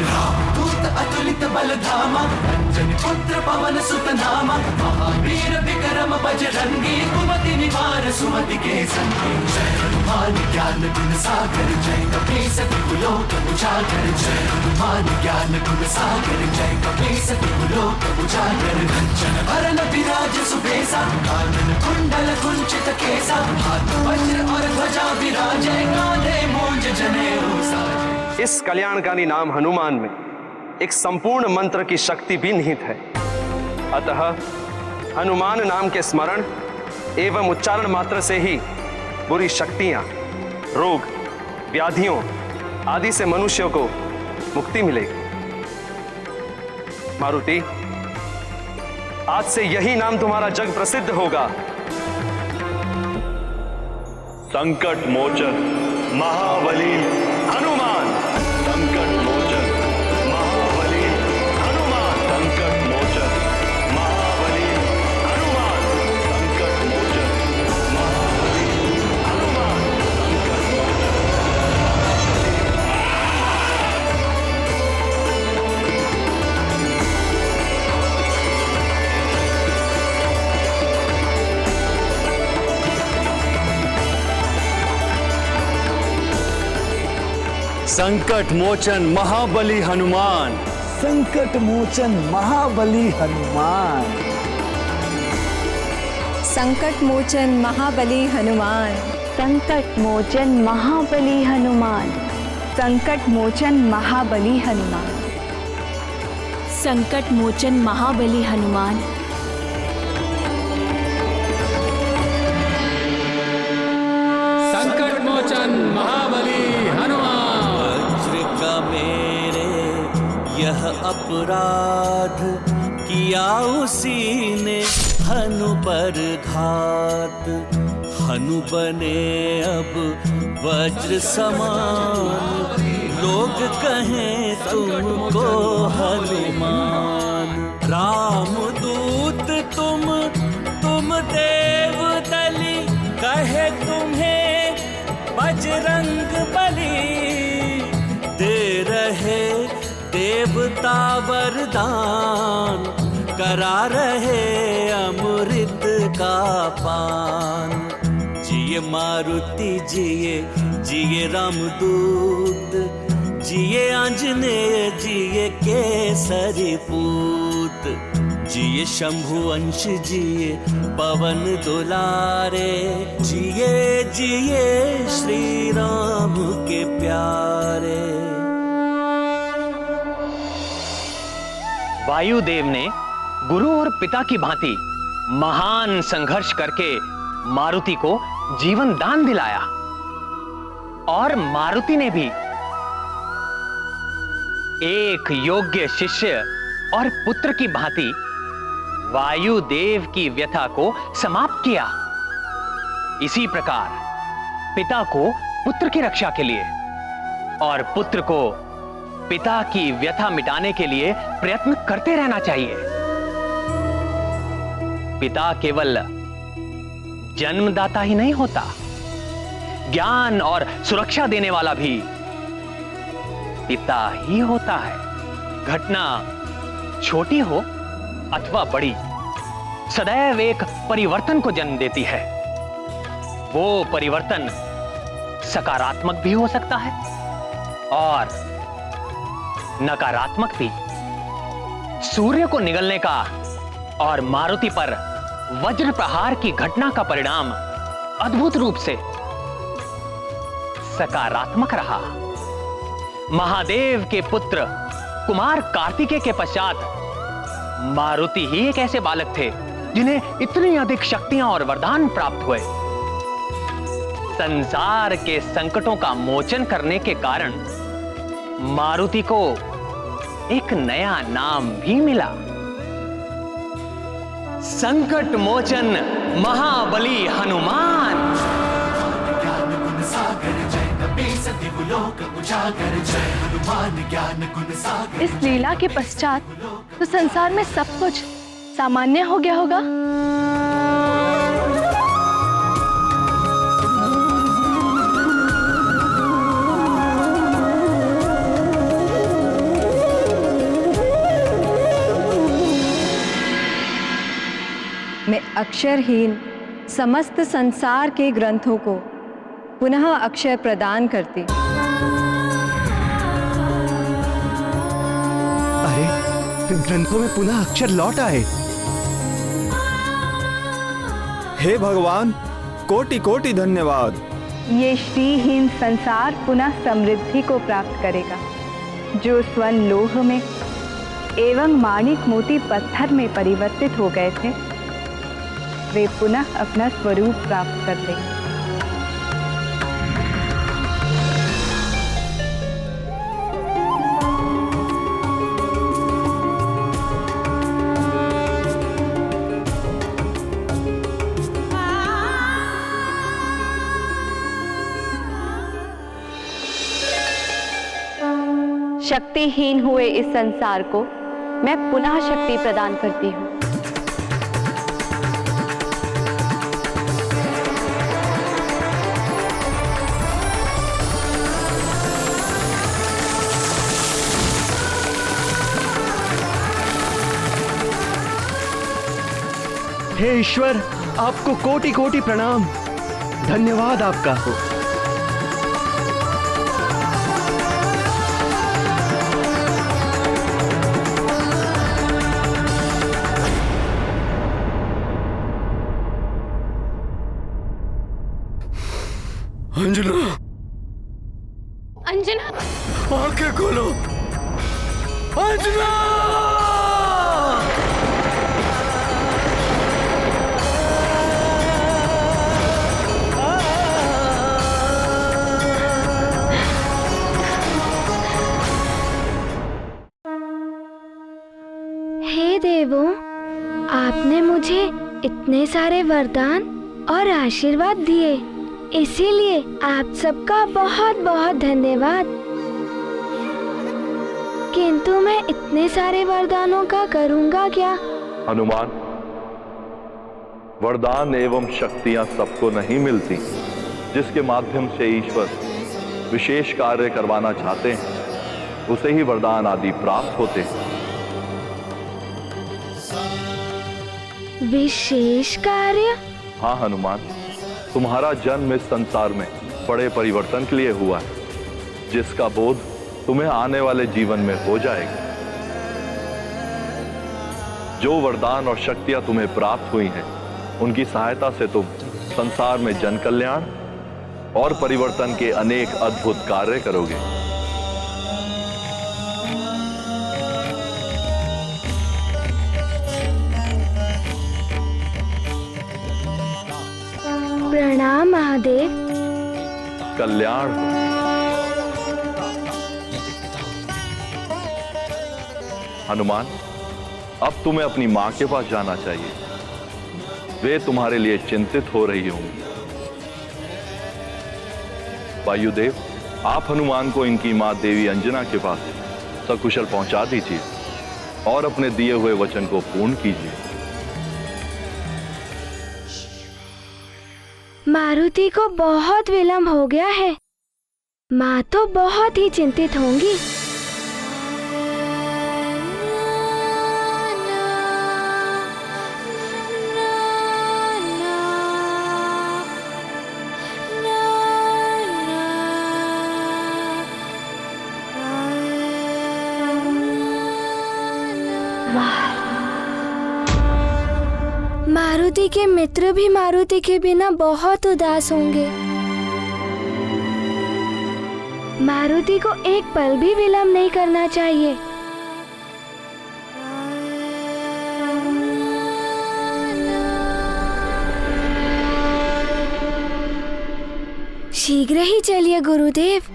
दूत अतुलित बल धामा, अंजनी पुत्र पवन सुत नामा। महावीर विक्रम बजरंगी, कुमति निवार सुमति के संगी। जय हनुमान ज्ञान गुण सागर, जय कपीस तिहु लोक उजागर। जय हनुमान ज्ञान गुण सागर, जय कपीस तिहु लोक उजागर। कंचन वरन विराज सुबेसा, कानन कुंडल कुंचित केसा। हाथ वज्र और ध्वजा विराजे, कांधे मूंज जनेऊ साजे। इस कल्याणकारी नाम हनुमान में एक संपूर्ण मंत्र की शक्ति भी निहित है। अतः हनुमान नाम के स्मरण एवं उच्चारण मात्र से ही बुरी शक्तियां, रोग, व्याधियों आदि से मनुष्यों को मुक्ति मिलेगी। मारुति, आज से यही नाम तुम्हारा जग प्रसिद्ध होगा। संकट मोचन महाबली हनुमान। संकट मोचन महाबली हनुमान। संकट मोचन महाबली हनुमान। संकट मोचन महाबली हनुमान। संकट संकट मोचन महाबली हनुमान। संकट मोचन महाबली हनुमान। संकट मोचन महाबली हनुमान। संकट मोचन महाबली हनुमान। संकट मोचन महाबली हनुमान। संकट मोचन महाबली हनुमान। संकट मोचन महाबली हनुमान। वज्र का मेरे यह अपराध, किया उसी ने हनु पर घात। हनु बने अब वज्र समान, लोग कहें तुमको हनुमान। राम दूत तुम देव दली, कहे तुम्हें बजरंग बली। दे रहे देवता वरदान, करा रहे अमृत का पान। जिए मारुति जिए, जिए रामदूत, जिए आंजनेय जिए केसरी पूत, जिए शंभु अंश जिए पवन दुलारे, जिए जिए श्री राम के प्यारे। वायुदेव ने गुरु और पिता की भांति महान संघर्ष करके मारुति को जीवन दान दिलाया, और मारुति ने भी एक योग्य शिष्य और पुत्र की भांति वायुदेव की व्यथा को समाप्त किया। इसी प्रकार पिता को पुत्र की रक्षा के लिए और पुत्र को पिता की व्यथा मिटाने के लिए प्रयत्न करते रहना चाहिए। पिता केवल जन्मदाता ही नहीं होता, ज्ञान और सुरक्षा देने वाला भी पिता ही होता है। घटना छोटी हो अथवा बड़ी, सदैव एक परिवर्तन को जन्म देती है। वो परिवर्तन सकारात्मक भी हो सकता है और नकारात्मक भी। सूर्य को निगलने का और मारुति पर वज्र प्रहार की घटना का परिणाम अद्भुत रूप से सकारात्मक रहा। महादेव के पुत्र कुमार कार्तिकेय के पश्चात मारुति ही एक ऐसे बालक थे जिन्हें इतनी अधिक शक्तियां और वरदान प्राप्त हुए। संसार के संकटों का मोचन करने के कारण मारुति को एक नया नाम भी मिला, संकट मोचन महाबली हनुमान। ज्ञान गुण सागर जय कपीस दिवलोक उजागर, जय हनुमान ज्ञान गुण सागर। इस लीला के पश्चात तो संसार में सब कुछ सामान्य हो गया होगा। मैं अक्षरहीन समस्त संसार के ग्रंथों को पुनः अक्षर प्रदान करती। ग्रंथों में पुनः अक्षर लौट आए। हे भगवान, कोटि कोटि धन्यवाद। ये श्रीहीन संसार पुनः समृद्धि को प्राप्त करेगा। जो स्वर्ण लोह में एवं माणिक मोती पत्थर में परिवर्तित हो गए थे, वे पुनः अपना स्वरूप प्राप्त कर लेंगे। शक्तिहीन हुए इस संसार को मैं पुनः शक्ति प्रदान करती हूँ। हे ईश्वर, आपको कोटि कोटि प्रणाम। धन्यवाद आपका। अंजना, अंजना, आंखें खोलो। अंजना! हे देवों, आपने मुझे इतने सारे वरदान और आशीर्वाद दिए, इसीलिए आप सबका बहुत बहुत धन्यवाद। किंतु मैं इतने सारे वरदानों का करूंगा क्या? हनुमान, वरदान एवं शक्तियां सबको नहीं मिलती। जिसके माध्यम से ईश्वर विशेष कार्य करवाना चाहते हैं, उसे ही वरदान आदि प्राप्त होते हैं। विशेष कार्य? हाँ हनुमान, तुम्हारा जन्म इस संसार में बड़े परिवर्तन के लिए हुआ है, जिसका बोध तुम्हें आने वाले जीवन में हो जाएगा। जो वरदान और शक्तियां तुम्हें प्राप्त हुई हैं, उनकी सहायता से तुम संसार में जन कल्याण और परिवर्तन के अनेक अद्भुत कार्य करोगे। प्रणाम महादेव। कल्याण हो। हनुमान, अब तुम्हें अपनी मां के पास जाना चाहिए। वे तुम्हारे लिए चिंतित हो रही होंगी। वायुदेव, आप हनुमान को इनकी मां देवी अंजना के पास सकुशल पहुंचा दीजिए और अपने दिए हुए वचन को पूर्ण कीजिए। मारुति को बहुत विलंब हो गया है। माँ तो बहुत ही चिंतित होंगी। मारुति के मित्र भी मारुति के बिना बहुत उदास होंगे। मारुति को एक पल भी विलंब नहीं करना चाहिए। शीघ्र ही चलिए गुरुदेव।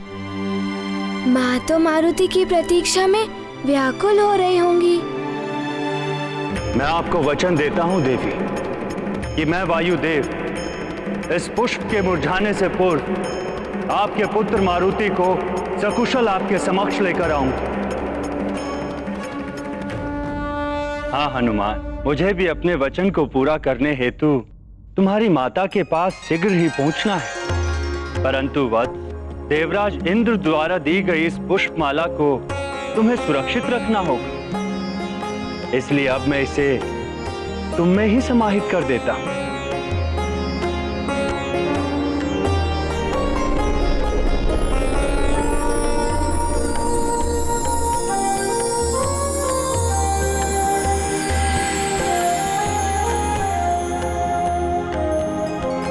माँ तो मारुति की प्रतीक्षा में व्याकुल हो रही होंगी। मैं आपको वचन देता हूं देवी कि मैं वायुदेव इस पुष्प के मुरझाने से पूर्व आपके पुत्र मारुति को सकुशल आपके समक्ष लेकर आऊंगा। हाँ हनुमान, मुझे भी अपने वचन को पूरा करने हेतु तुम्हारी माता के पास शीघ्र ही पहुंचना है। परंतु वत्स, देवराज इंद्र द्वारा दी गई इस पुष्पमाला को तुम्हें सुरक्षित रखना होगा। इसलिए अब मैं इसे तुम में ही समाहित कर देता हूं।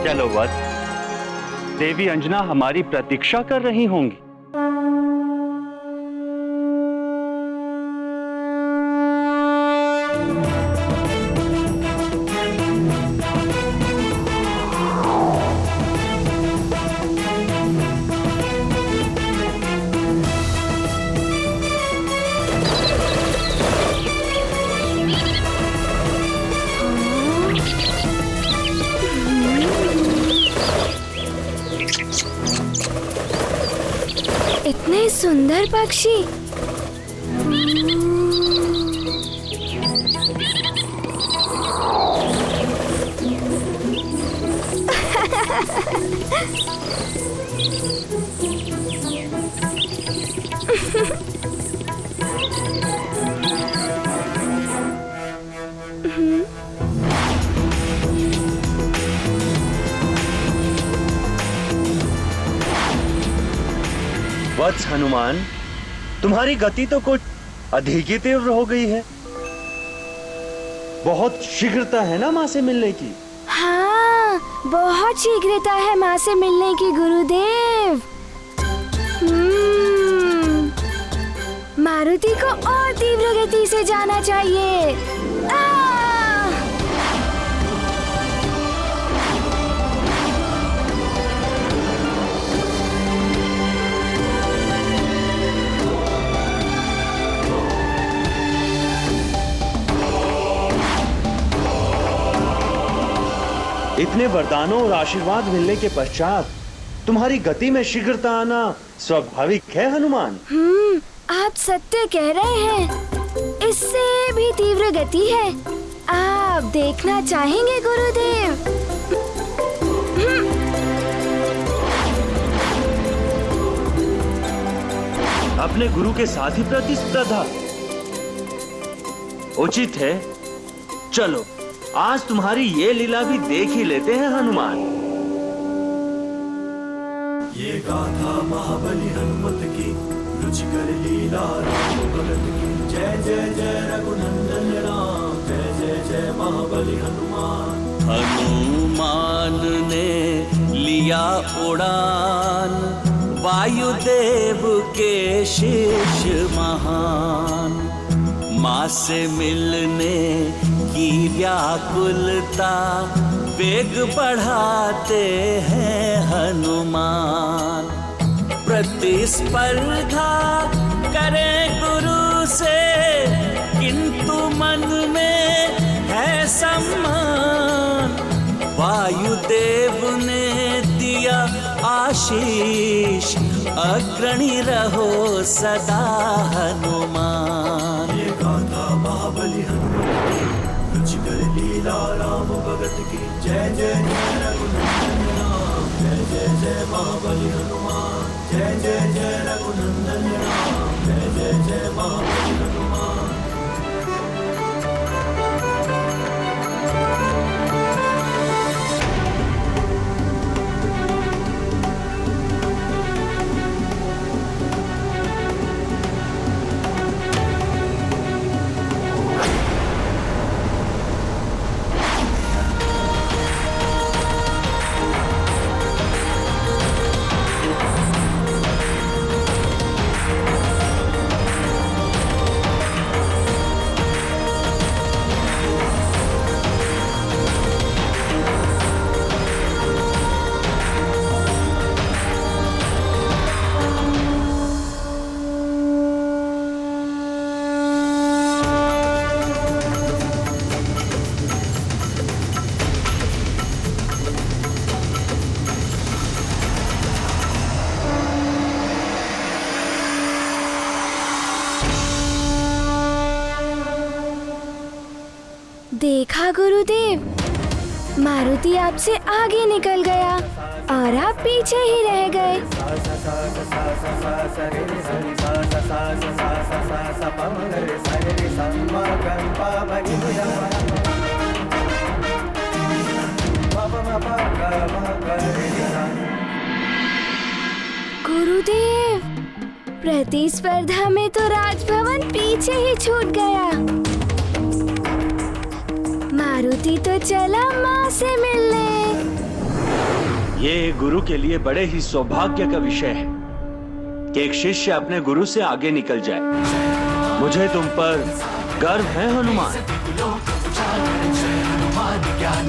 चलो वत्स, देवी अंजना हमारी प्रतीक्षा कर रही होंगी। इतने सुंदर पक्षी। वत्स हनुमान, तुम्हारी गति तो कुछ अधिक ही तीव्र हो गई है। बहुत शीघ्रता है ना माँ से मिलने की? हाँ, बहुत शीघ्रता है माँ से मिलने की गुरुदेव। मारुति को और तीव्र गति से जाना चाहिए। इतने वरदानों और आशीर्वाद मिलने के पश्चात तुम्हारी गति में शीघ्रता आना स्वाभाविक है हनुमान। आप सत्य कह रहे हैं। इससे भी तीव्र गति है। आप देखना चाहेंगे गुरुदेव? अपने गुरु के साथ ही प्रतिस्पर्धा उचित है। चलो आज तुम्हारी ये लीला भी देख ही लेते हैं हनुमान। ये गाथा महाबली हनुमत की रुचिकर लीला राम भगत की जय जय जय रघुनंदन राम जय जय जय महाबली हनुमान। हनुमान ने लिया उड़ान वायुदेव के शिष्य महान, माँ से मिलने की व्याकुलता वेग बढ़ाते हैं हनुमान। प्रतिस्पर्धा करें गुरु से किंतु मन में है सम्मान, वायुदेव ने दिया आशीष अग्रणी रहो सदा हनुमान। ये गाथा महाबली हनुमान रुचिकर लीला राम भगत की जय जय जय रघुनंदन राम जय जय जय महाबली हनुमान जय जय जय रघुनंदन राम जय जय जय महाबली हनुमान। देखा गुरुदेव, मारुति आपसे आगे निकल गया और आप पीछे ही रह गए। गुरुदेव, प्रतिस्पर्धा में तो राजभवन पीछे ही छूट गया। मारुति तो चला माँ से मिलने। ये गुरु के लिए बड़े ही सौभाग्य का विषय है कि एक शिष्य अपने गुरु से आगे निकल जाए। मुझे तुम पर गर्व है हनुमान। हनुमान ज्ञान